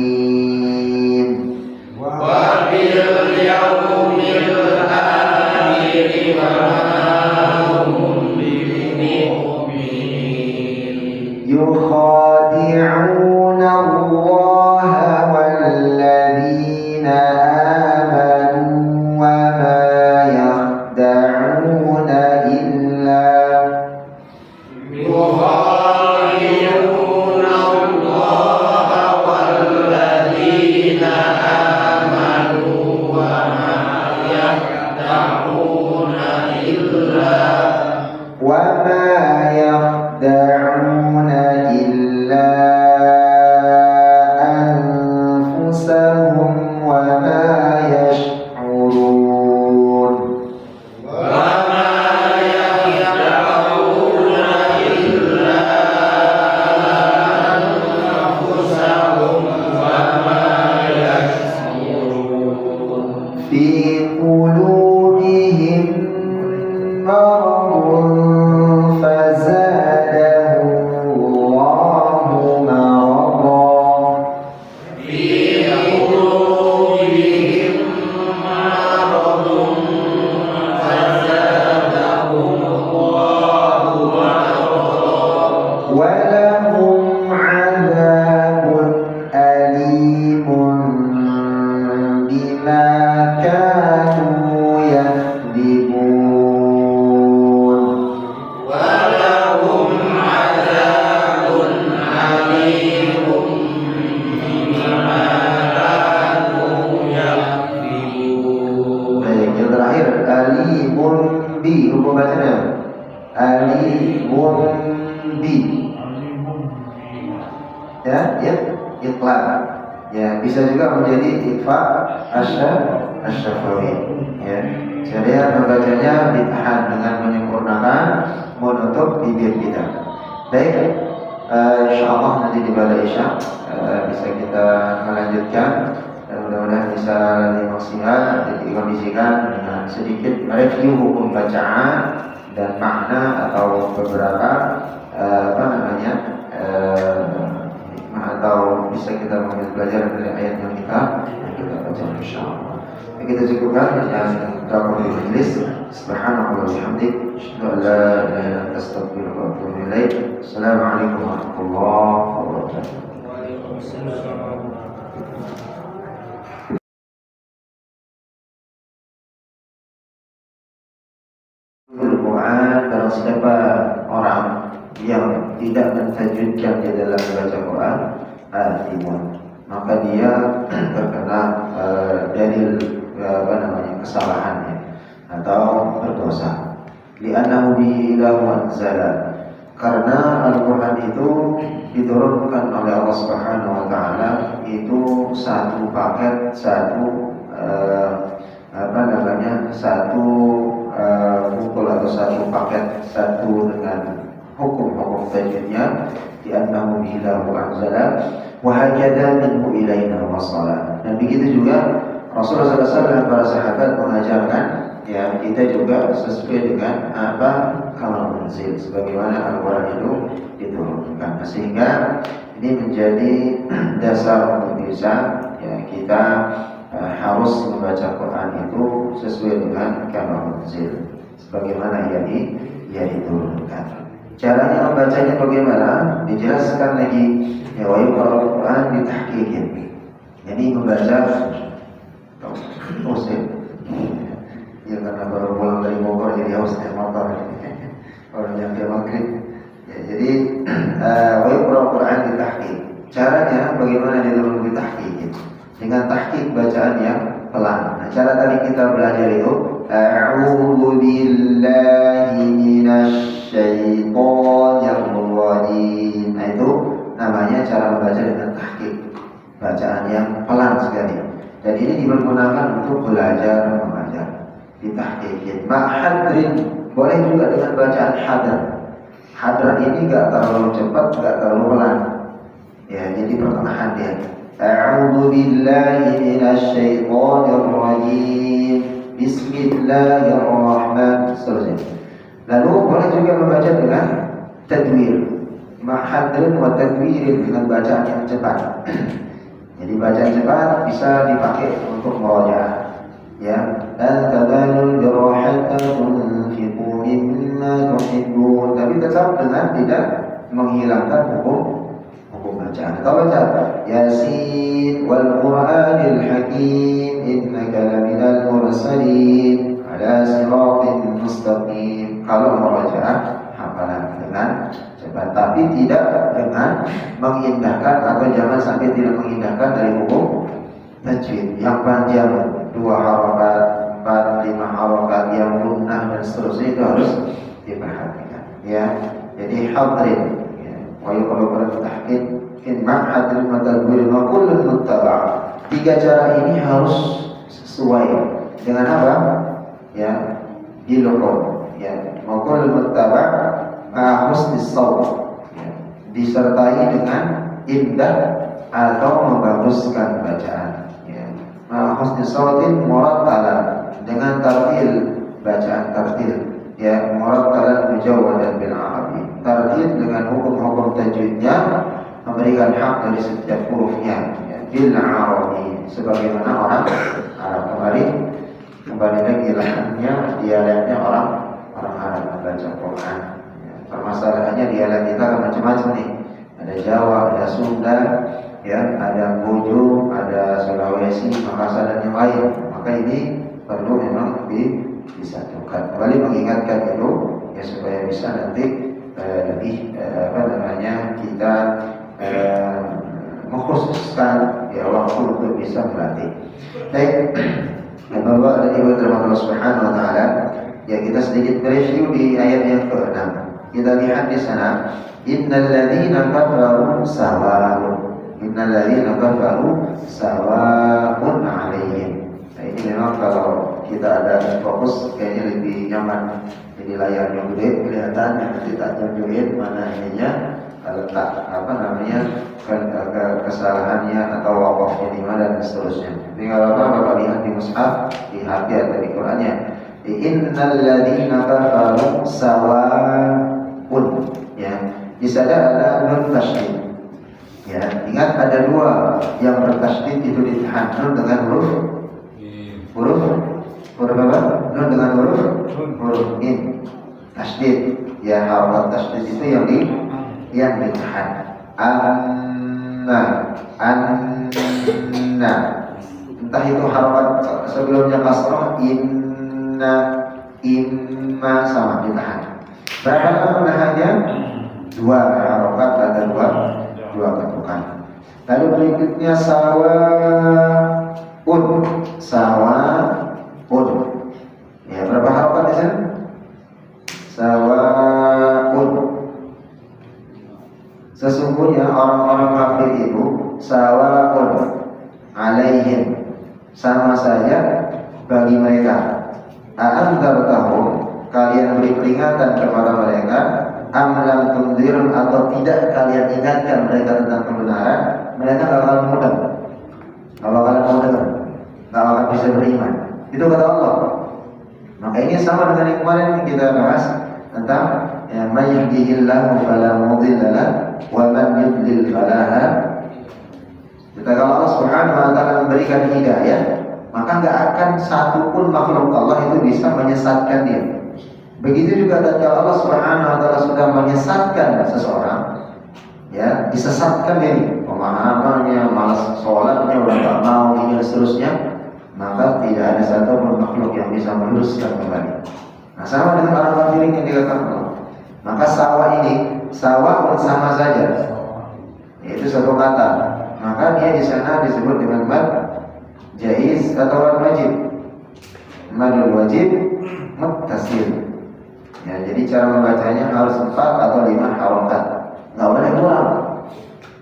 Wa bil yawmil akhir wa ma hum bimu'minin. يخادعون الله والذين آمنوا وما يخدعون إلا يخادعون الله والذين آمنوا وما يخدعون إلا أنفسهم وما يشعرون. وما يخدعون إلا أنفسهم وما يشعرون. في قلوبهم مرض فزادهم الله مرضا. في قلوبهم مرض فزادهم الله مرضا. ولهم عذاب أليم بما كانوا يكذبون ولهم عذاب أليم بما كانوا يكذبون. Baik, yang terakhir alimun bi, hukum bacanya alimun bi. Ya, ikhlas. Ya, bisa juga menjadi ikhfa asy-syafawi. Ya. Jadi membacanya ditahan dengan menyempurnakan menutup bibir kita. Baik, insyaallah nanti di pada Isya bisa kita melanjutkan dan mudah-mudahan bisa dimaksimal nanti dikondisikan dengan sedikit review hukum bacaan dan makna atau beberapa atau bisa kita mengambil pelajaran dari ayat yang kita baca insyaallah. Kita cukupkan dan kita akan majlis. Subhanallah wa bihamdik, asyhadu an la ilaha illa anta, astaghfiruka wa atubu ilaik. Assalamualaikum warahmatullahi wabarakatuh. Waalaikumsalam. Al-Quran, kalau siapa orang yang tidak mentajwidkan di dalam membaca Quran, maka dia terkena dari kesalahannya atau berdosa. Li'annahu bihi lahu anzala, karena Al-Quran itu diturunkan oleh Allah Subhanahu wa taala itu satu paket, satu kumpul atau satu paket, satu dengan hukum-hukum tajwidnya. Li'annahu bihi lahu anzala wa hakadha minhu ilaina wasala. Dan begitu juga Rasulullah SAW dan para sahabat mengajarkan, ya, kita juga sesuai dengan apa kalam munzil, sebagaimana Al-Quran itu diturunkan. Sehingga ini menjadi dasar untuk bisa, ya, kita harus membaca Quran itu sesuai dengan kalam munzil, sebagaimana ia diturunkan. Caranya membacanya bagaimana? Dijelaskan lagi, ya, wa yuqra'ul Quran bitahqiqin. Jadi membaca ya, karena baru pulang dari Bogor jadi haus naik motor baru nyampe maghrib. Ya, jadi wa yuqra'ul Quran bitahqiq. Caranya bagaimana diturunkan bitahqiq? Dengan tahqiq bacaan yang pelan. Nah, cara tadi kita belajar itu a'udzu billahi minasy syaithanir rajim. Nah, itu namanya cara membaca dengan tahqiq, bacaan yang pelan sekali. Dan ini dipergunakan untuk belajar mengajar. Ditahqiqin ma'hadrin, boleh juga dengan bacaan hadar. Hadar ini enggak terlalu cepat, enggak terlalu pelan. Ya, jadi pertengahan dia. A'udzu billahi minasy syaithanir rajim. Bismillahirrahmanirrahim. Lalu boleh juga membaca dengan tadwir. Ma'hadrin wa tadwirin, dengan bacaan yang cepat. Jadi bacaan cepat bisa dipakai untuk murojaah. Ya, dan tadalul birahatan tunfiqu mimma tuhibbun, tapi tetap dengan tidak menghilangkan hukum bacaan. Atau baca Yasin wal Qur'anil Hakim innaka laminal mursalin ala siratin mustaqim. Kalau murojaah hafalan dengan cepat, tapi tidak dengan mengindahkan, atau jangan sampai tidak mengindahkan dari hukum tajwid yang panjang, 2 harokat, 4, 5 harokat, yang gunnah dan seterusnya, itu harus diperhatikan. Ya, jadi hadrin, ya, wa yuqra'u tahqiq in ma'hadrin wa tadwirin wa kullun muttaba'. 3 cara ini harus sesuai dengan apa? Ya, dilokon, ya, wa kullun muttaba' husnis shawt, ya, disertai dengan indah atau membaguskan bacaan, ya. Husnis shawtin murattal, dengan tartil, bacaan tartil, ya, murattal mujawwadan bil arabi. Tartil dengan hukum-hukum tajwidnya, memberikan hak dari setiap hurufnya, ya, bil arabi, sebagaimana orang Arab. Kembali lagi lahannya, dialeknya orang Arab membaca Quran. Permasalahannya dialek kita kan macam-macam nih. Ada Jawa, ada Sunda, ya, ada Bojo, ada Sulawesi, Makassar dan yang lain. Maka maka ini perlu memang disatukan. Kembali mengingatkan itu ya supaya bisa nanti lebih kita mengkhususkan ya waktu untuk bisa melatih. Baik, Bapak dan Ibu terhadap Allah Subhanahu wa taala, ya kita sedikit review di ayat yang ke-6. Kita lihat di sana, innal ladzina kafaru sawa'un. Innal ladzina kafaru sawa'un 'alaihim. Nah, ini memang kalau kita ada fokus kayaknya lebih nyaman. Jadi layarnya gede kelihatan, yang nanti tak tunjukin mana ininya, letak kesalahannya atau wakafnya di mana dan seterusnya. Jadi kalau Bapak lihat di mushaf, di HP atau di Qur'annya, innal ladzina kafaru sawa'un, ya. Di sana ada nun tasydid. Ya, ingat ada dua yang bertasydid itu ditahan, nun dengan huruf apa? Nun dengan huruf in. Tasydid, ya, harakat tasydid itu yang ditahan. Anna. Entah itu harakat sebelumnya kasrah, inna, imma sama ditahan. Berapa menahannya? Dua harakat, ada dua ketukan. Lalu berikutnya sawa'un. Ya, berapa harakat di sana? Sawa'un. Sesungguhnya orang-orang kafir itu sawa'un 'alaihim, sama saja bagi mereka. A'andzartahum, kalian beri peringatan kepada mereka, am lam tunzirun, atau tidak kalian ingatkan mereka tentang kebenaran, mereka tidak akan mudah. Kalau kalian mau dengar, tidak akan bisa beriman. Itu kata Allah. Maka ini sama dengan yang kemarin kita bahas tentang ya, may yahdihillahu fala mudilla lahu wa man yudlil fala hadiya. Kalau Allah Subhanahu wa taala memberikan hidayah, maka enggak akan satu pun makhluk Allah itu bisa menyesatkan dia. Begitu juga tatkala Allah Subhanahu wa taala sudah menyesatkan seseorang, ya, disesatkan ini pemahamannya, malas sholatnya, udah enggak mau ini dan seterusnya, maka tidak ada satu pun makhluk yang bisa meluruskan kembali. Nah, sama dengan orang kafir yang dikatakan Allah. Maka sawah sama saja, yaitu satu kata. Maka dia di sana disebut dengan mad jaiz atau wajib. Madul wajib muttasil. Ya, jadi cara membacanya harus 4 atau 5 harakat. Enggak boleh kurang.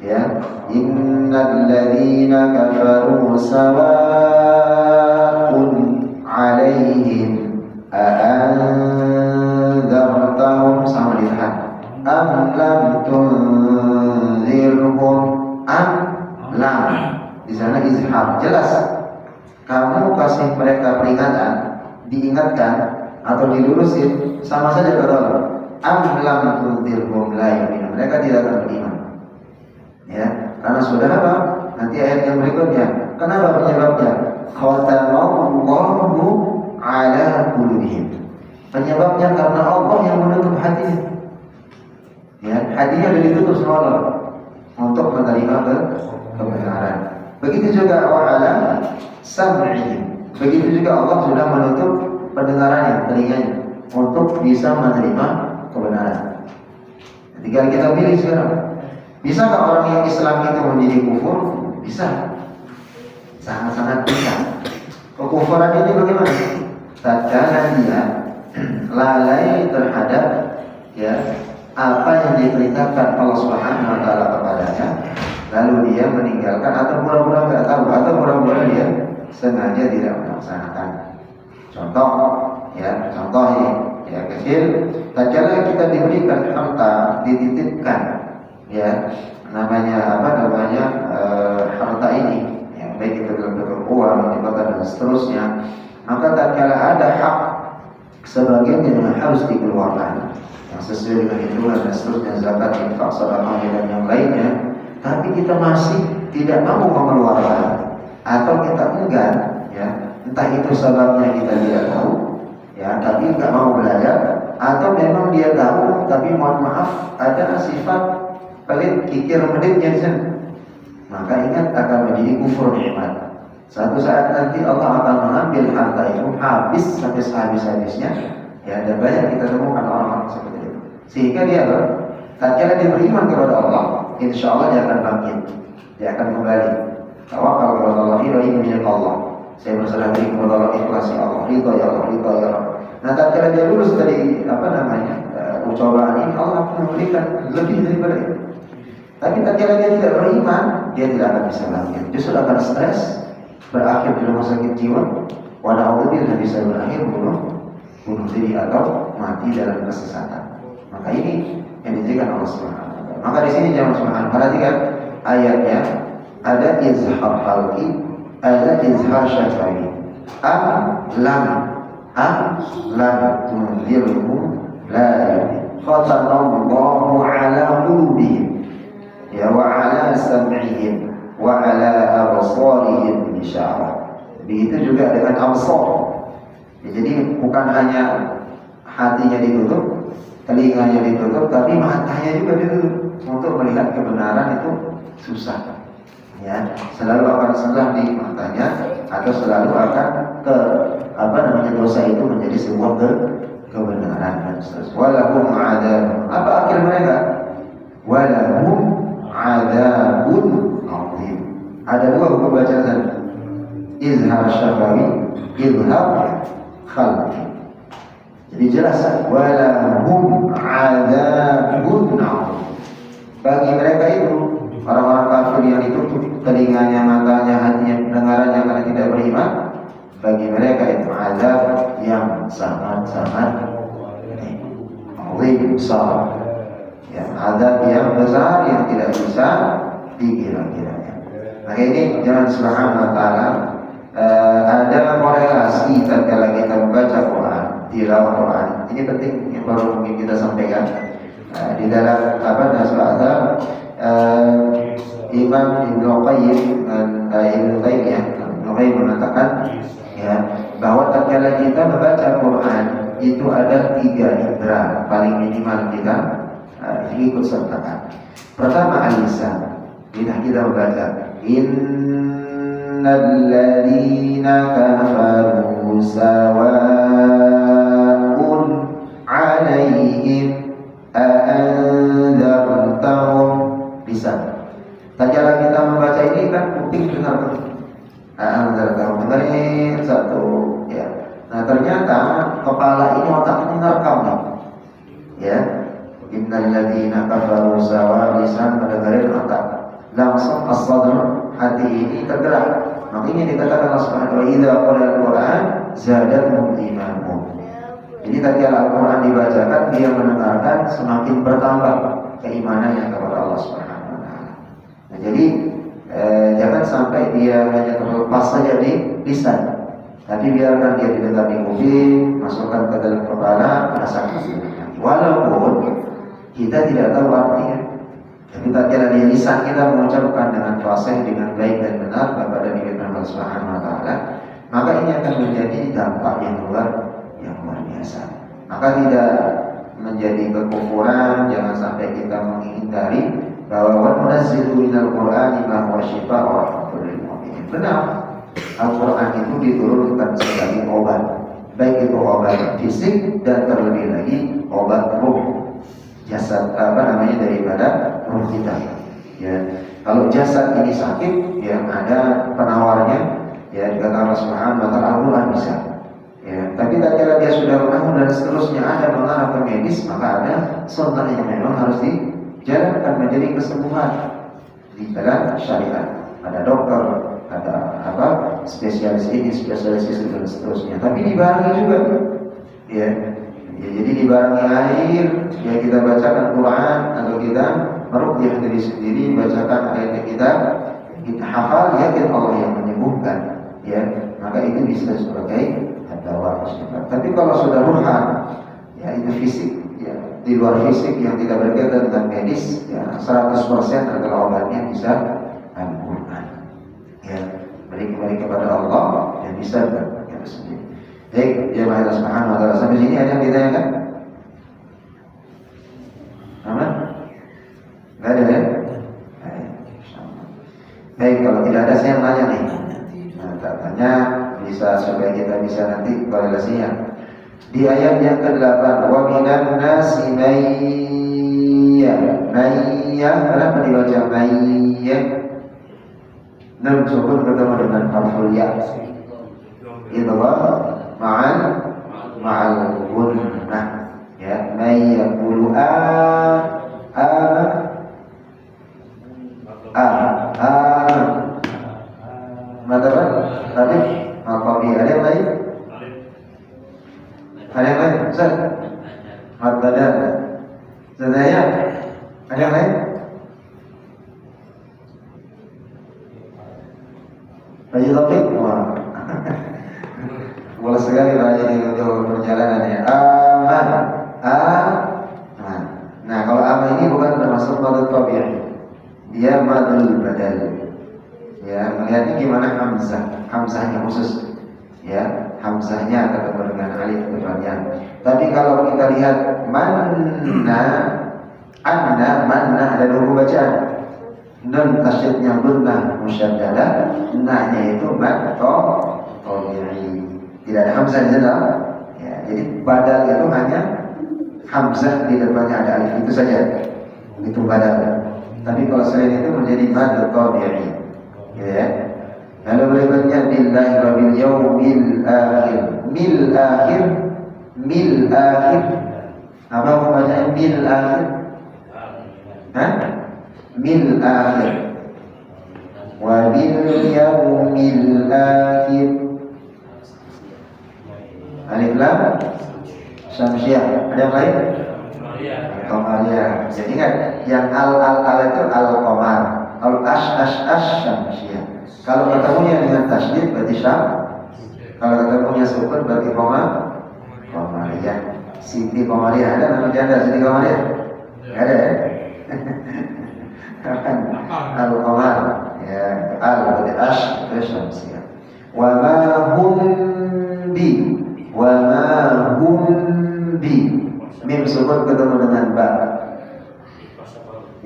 Ya, innal ladzina kafaru sawa'un 'alaihim a'andzartahum, sama ditahan. Am lam tunzirhum, am lam. Di sana izhar, jelas. Kamu kasih mereka peringatan, diingatkan atau dilurusin, sama saja kata Allah. Am lam tunzirhum la yu'minun, mereka tidak akan beriman. Ya, karena sudah apa? Nanti ayat yang berikutnya. Kenapa penyebabnya? Khatamallahu ala qulubihim. Penyebabnya karena Allah yang menutup hatinya. Ya, hatinya sudah ditutup sama Allah untuk menerima kebenaran. Begitu juga wa ala sam'ihim. Begitu juga Allah sudah menutup pendengarannya, telinganya, untuk bisa menerima kebenaran. Tinggal kita pilih sekarang. Bisakah orang yang Islam itu menjadi kufur? Bisa. Sangat-sangat bisa. Kekufuran ini bagaimana? Tatkala dia lalai terhadap ya apa yang diperintahkan Allah Subhanahu wa taala kepadanya, lalu dia meninggalkan atau pura-pura enggak tahu atau pura-pura dia sengaja tidak melaksanakan. Contoh ya kecil, tatkala kita diberikan harta, dititipkan ya harta ini, ya, baik itu dalam bentuk uang, jabatan dan seterusnya, maka tatkala ada hak sebagian yang harus dikeluarkan yang sesuai dengan hitungan dan seterusnya, zakat, infak, sedekah dan yang lainnya, tapi kita masih tidak mau mengeluarkan atau kita enggan, ya, entah itu sebabnya kita tidak tahu, ya, tapi nggak mau belajar, atau memang dia tahu tapi mohon maaf ada sifat pelit, kikir, meditnya di sana, maka ingat akan menjadi kufur nikmat. Suatu saat nanti Allah akan mengambil harta itu habis sampai sehabis-habisnya. Ya, ada banyak kita temukan orang-orang seperti itu. Sehingga dia tatkala dia beriman kepada Allah, insya Allah dia akan bangkit, dia akan kembali. Tawakal kepada Allah, ini milik Allah. Saya berserah diri kepada Allah, ikhlas ya Allah, ridha ya Allah, ridha ya Allah. Nah, tatkala dia lulus dari cobaan ini, Allah akan memberikan lebih daripada itu. Tapi tatkala dia tidak beriman, dia tidak akan bisa bangkit. Justru akan stres, berakhir di rumah sakit jiwa, wada'udzubillah bisa berakhir bunuh diri atau mati dalam kesesatan. Maka ini yang dijanjikan Allah Subhanahu wa taala. Maka di sini jangan subhanallah, perhatikan ayatnya, ada izhar khalqi, ada izhar syafa'i. Lam tunzirhum la khatamallahu ala qulubihim ya wa ala sam'ihim wa ala absarihim bisyarah. Begitu juga dengan absar. Ya, jadi bukan hanya hatinya ditutup, telinganya ditutup, tapi matanya juga ditutup. Untuk melihat kebenaran itu susah. Ya, selalu akan sebelah di matanya, atau selalu akan dosa itu menjadi sebuah kebenaran dan seterusnya. Walahum adab. Apa akhir mereka? Walahum adabun azim. Ada dua hukum bacaan. Izhar syafawi, izhar khalqi. Jadi jelas, walahum adabun azim. Bagi mereka itu orang-orang kafir yang ditutup telinganya, matanya, hatinya, pendengarannya karena tidak beriman, bagi mereka itu azab yang sangat-sangat besar. Ya, azab yang besar yang tidak bisa dikira-kiranya. Maka ini jangan subhanahu wa ta'ala ada korelasi tatkala kita membaca Quran, tilawah Quran. Ini penting yang baru mungkin kita sampaikan. Di dalam surah Imam Ibnu Qayyim mengatakan ya, bahwa tatkala kita membaca Quran itu ada 3 indera paling minimal kita ikut sertakan. Pertama al-lisan, kita membaca innal ladzina kafaru sawa'un 'alaihim a'andzartahum, lisan. Tatkala kita membaca ini kan kuping dengar, a'andzartahum dengerin satu ya. Nah ternyata kepala ini otaknya merekam nih. Ya, innal ladzina kafaru sawa, lisan mendengarin otak. Langsung as-sadr, hati ini tergerak. Makanya dikatakan Allah Subhanahu wa ta'ala, idza qara'al Qur'an zadatuhum imanuhum. Jadi tatkala Al-Quran dibacakan, dia mendengarkan semakin bertambah keimanannya kepada Allah Subhanahu wa ta'ala. Nah, jadi jangan sampai dia hanya terlepas saja di lisan, tapi biarkan dia didengar di kuping, masukkan ke dalam kepala, rasakan. Walaupun kita tidak tahu artinya, tapi tatkala di lisan kita mengucapkan dengan fasih, dengan baik dan benar kepada diri Allah Subhanahu wa ta'ala, maka ini akan menjadi dampak yang luar biasa. Maka tidak menjadi kekufuran, jangan sampai kita menghindari bahwa wa nunazzilu minal Qur'ani ma huwa shifaa'un wa rahmatun lil mu'minin. Benar, Al-Quran itu diturunkan sebagai obat, baik itu obat fisik dan terlebih lagi obat ruh, jasad daripada ruh kita. Ya, kalau jasad ini sakit, yang ada penawarnya, ya dikatakan Allah Subhanahu wa ta'ala, Al-Quran bisa. Ya, tapi tatkala dia sudah menanggung dan seterusnya ada mengarah ke medis, maka ada sunnah yang memang harus dijalankan menjadi kesembuhan di dalam syariat. Ada dokter, ada spesialis ini, spesialis itu dan seterusnya. Tapi dibarengi juga, ya jadi dibarengi air, ya kita bacakan Quran atau kita meruqyah diri sendiri, bacakan ayat kita hafal, yakin Allah yang menyembuhkan, ya maka itu bisa sebagai dawa. Tapi kalau sudah ruhan, ya itu fisik, ya di luar fisik yang tidak berkaitan dengan medis, ya 100% adalah obatnya bisa Al-Quran. Ya, balik kepada Allah yang bisa berkata sendiri. Baik, ya Allah Subhanahu wa ta'ala, sampai sini ada yang ditanyakan? Aman? Enggak ada ya? Baik, kalau tidak ada saya nanya nih. Nah, supaya kita bisa nanti korelasinya. Di ayat yang ke-8, wa minan nasi mayya. Kenapa dibaca mayya? Nun sukun bertemu dengan harful ya. Idgham ma'al gunnah. Ya, mayya qulu Mataban tadi maqami ada yang lain? Ada yang lain? Ustaz? Mataban. Saya ada yang lain? Bagi topik? Wah. Boleh sekali Pak ini untuk perjalanan ya. Aman. Nah, kalau aman ini bukan termasuk madhul tabi'i. Dia madhul badal. Ya, melihatnya gimana hamzahnya khusus. Ya, hamzahnya ketemu dengan alif depannya. Tapi kalau kita lihat manna ada dua bacaan. Nun tasydidnya gunnah musyaddadah, nahnya itu mad tabi'i. Tidak ada hamzah di sana. Ya, jadi badal itu hanya hamzah di depannya ada alif itu saja. Itu badal. Tapi kalau selain itu menjadi mad tabi'i. Ya. Lalu berikutnya billahi wa bil yaumil akhir. Mil akhir. Apa bacaan mil akhir? Mil akhir. Wa bil yaumil akhir. Alif lam Syamsiah. Ada yang lain? Qamariyah. Jadi kan yang al itu al-qamar. Al-ash Syamsiah. Kalau ketemunya dengan tasydid berarti syam. Kalau ketemunya sukun berarti qamariyah. Siti Qamariyah. Ada nama janda Siti Qamariyah? Ada ya? Al-qamar. Ya, al berarti ash Syamsiah. Wa ma hum bi mim sukun ketemu dengan ba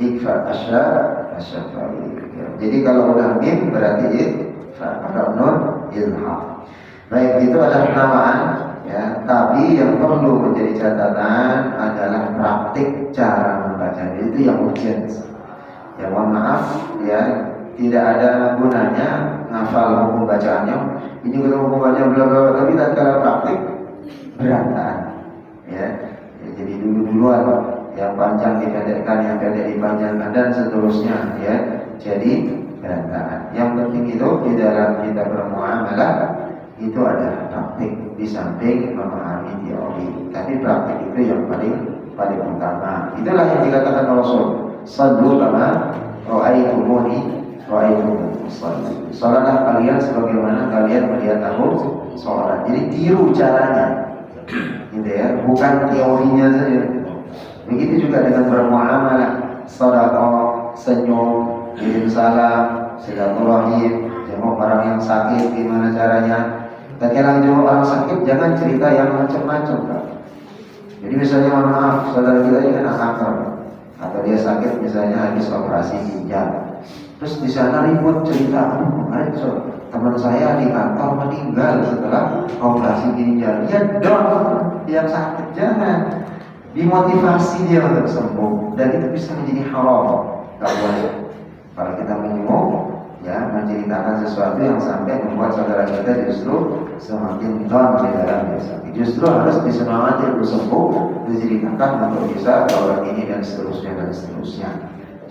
ikfa asyafa'i. Jadi kalau udah mim berarti ikfa, kalau nun ilhaq. Baik, itu adalah penamaan ya, tapi yang perlu menjadi catatan adalah praktik cara membaca. Itu yang urgent. Ya, mohon maaf ya, tidak ada gunanya ngafal hukum bacaannya. Ini ketemu hukum bacaan bla tapi tatkala praktik berantakan. Ya, jadi duluan yang panjang dipendekkan, yang pendek dipanjangkan dan seterusnya ya. Jadi berantakan. Yang penting itu di dalam kita bermuamalah itu ada praktik di samping memahami teori. Tapi praktik itu yang paling utama. Itulah yang dikatakan Rasul, sallu kama ra'aitumuni usalli. Salatlah kalian sebagaimana kalian melihat aku salat. Jadi tiru caranya. Gitu ya, bukan teorinya saja. Begitu juga dengan bermuamalah, sedekah, senyum, kirim salam, silaturahim, jenguk orang yang sakit, gimana caranya. Tatkala jenguk orang sakit jangan cerita yang macam-macam, Pak. Jadi misalnya mohon maaf, saudara kita ini kena kanker atau dia sakit misalnya habis operasi ginjal. Terus di sana ribut cerita, kemarin teman saya di kantor meninggal setelah operasi ginjal. Ya dong, yang sakit jangan dimotivasi dia untuk sembuh, dan itu bisa menjadi haram. Tidak boleh. Kalau kita menyembuh, ya menceritakan sesuatu yang sampai membuat saudara kita justru semakin down di dalam dia sakit. Justru harus disemangati untuk sembuh, diceritakan untuk bisa orang ini dan seterusnya.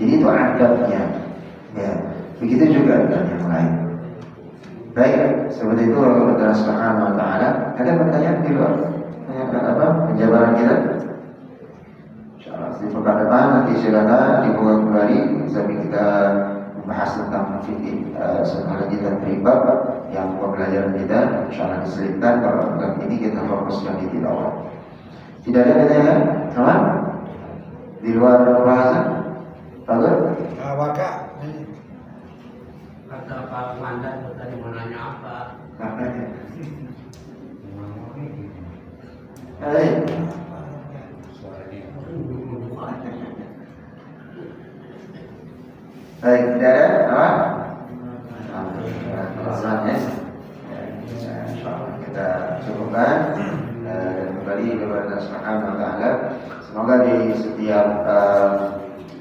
Jadi itu adabnya. Ya, begitu juga dengan yang lain. Baik, seperti itu Allah Subhanahu wa taala. Ada pertanyaan di luar? Tanyakan apa? Penjabaran kita? Insyaallah di pekan depan nanti silakan dibuka kembali sampai kita membahas tentang fikih lagi dan ribab yang pembelajaran kita insyaallah diselipkan. Kalau pekan ini kita fokuskan di tilawah. Tidak ada pertanyaan? Aman? Di luar pembahasan? Bagus? Wakak. Kata Pak Mandan tadi mau nanya apa? Baik, tidak ada apa? Selamat ya. cukupkan dan kembali kepada Allah Subhanahu wa taala. Semoga di setiap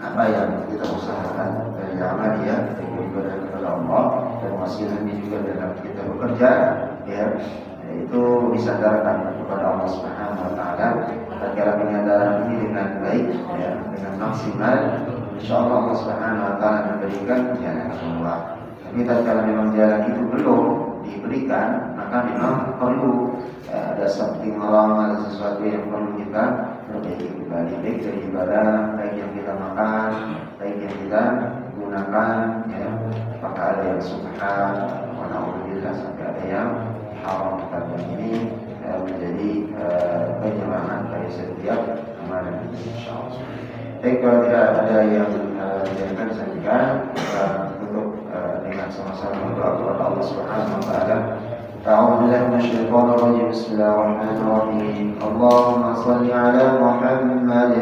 apa yang kita usahakan dari amal ya, ibadah kepada Allah dan hasilnya juga dalam kita bekerja ya, itu disandarkan kepada Allah Subhanahu wa taala. Tatkala penyadaran ini dengan baik ya, dengan maksimal, insyaallah Allah Subhanahu wa taala memberikan jalan keluar. Tapi tatkala memang jalan itu belum diberikan, maka memang perlu ada something wrong, ada sesuatu yang perlu kita perbaiki kembali, baik dari ibadah, baik yang kita makan, baik yang kita gunakan ya, apakah ada yang subhan, walhamdulillah, sampai ada yang haram. Dan ini menjadi penyemangat dari setiap amalan insyaallah. Baik, kalau tidak ada yang dijadikan disampaikan, kita tutup dengan sama-sama berdoa kepada Allah Subhanahu wa taala. أعوذ بالله من الشيطان الرجيم. بسم الله الرحمن الرحيم. اللهم صل على محمد،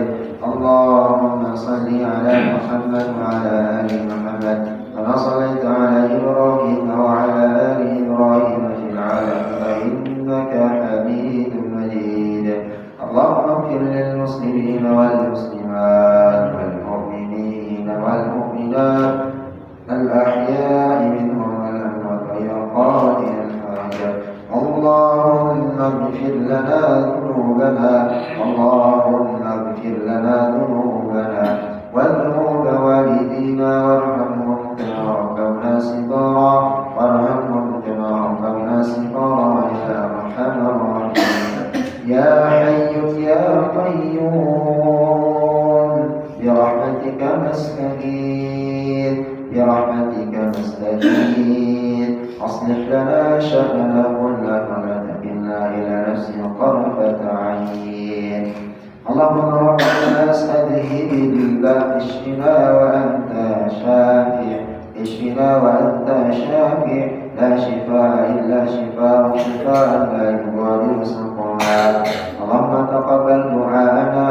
اللهم صل على محمد وعلى آل محمد كما صليت على إبراهيم وعلى آل إبراهيم في العالمين إنك حميد مجيد. اللهم اغفر للمسلمين والمسلمات والمؤمنين والمؤمنات الأحياء منهم والأموات غير قادر. اللهم اغفر لنا ذنوبنا، اللهم اغفر لنا ذنوبنا وذنوب والدينا وارحمهم كما ربونا صغارا، وارحمهم كما ربونا صغارا يا ارحم الراحمين. يا حي يا قيوم برحمتك نستغيث، برحمتك نستغيث. أصلح لنا شأننا كله ولا تكلنا إلى نفسنا طرفة عين. اللهم ربنا أذهب الباء، اشفنا وأنت شافع، اشفنا وأنت شافع، لا شفاء إلا شفاء، شفاء لا يغادر سقما. اللهم تقبل دعاءنا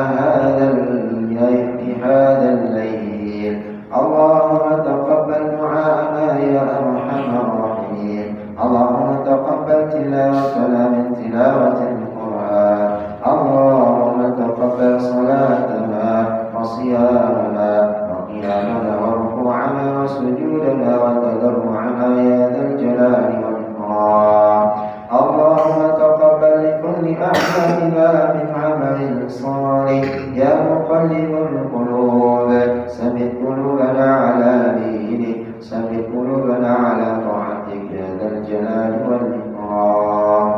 في هذا الليل. اللهم تقبل دعاءنا يا أرحم الراحمين. اللهم تقبل تلاوتنا من تلاوة القرآن. اللهم تقبل صلاتنا وصيامنا وقيامنا وركوعنا وسجودنا وتضرعنا يا ذا الجلال والإكرام. اللهم تقبل لكل أعمالنا من عمل صالح يا مقلب القلوب، ثبت قلوبنا على دينك، ثبت قلوبنا على طاعتك يا ذا الجلال والإكرام.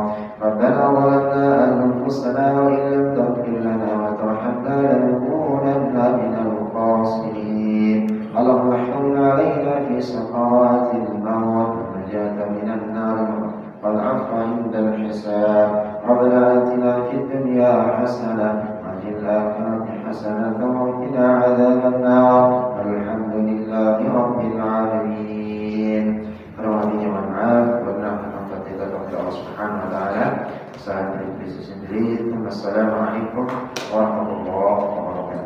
ربنا ظلمنا أنفسنا وإن لم تغفر لنا وترحمنا لنكونن من الخاسرين. اللهم احفظنا علينا في سكرات الموت والنجاة من النار والعفو عند الحساب. ربنا آتنا في الدنيا حسنة وفي الآخرة حسنة وقنا عذاب النار. والحمد لله رب العالمين. Rahmatinya maaf, benar tempat kita kepada Allah Subhanahu wa taala. Saya beri sendiri. Wassalamualaikum warahmatullahi wabarakatuh.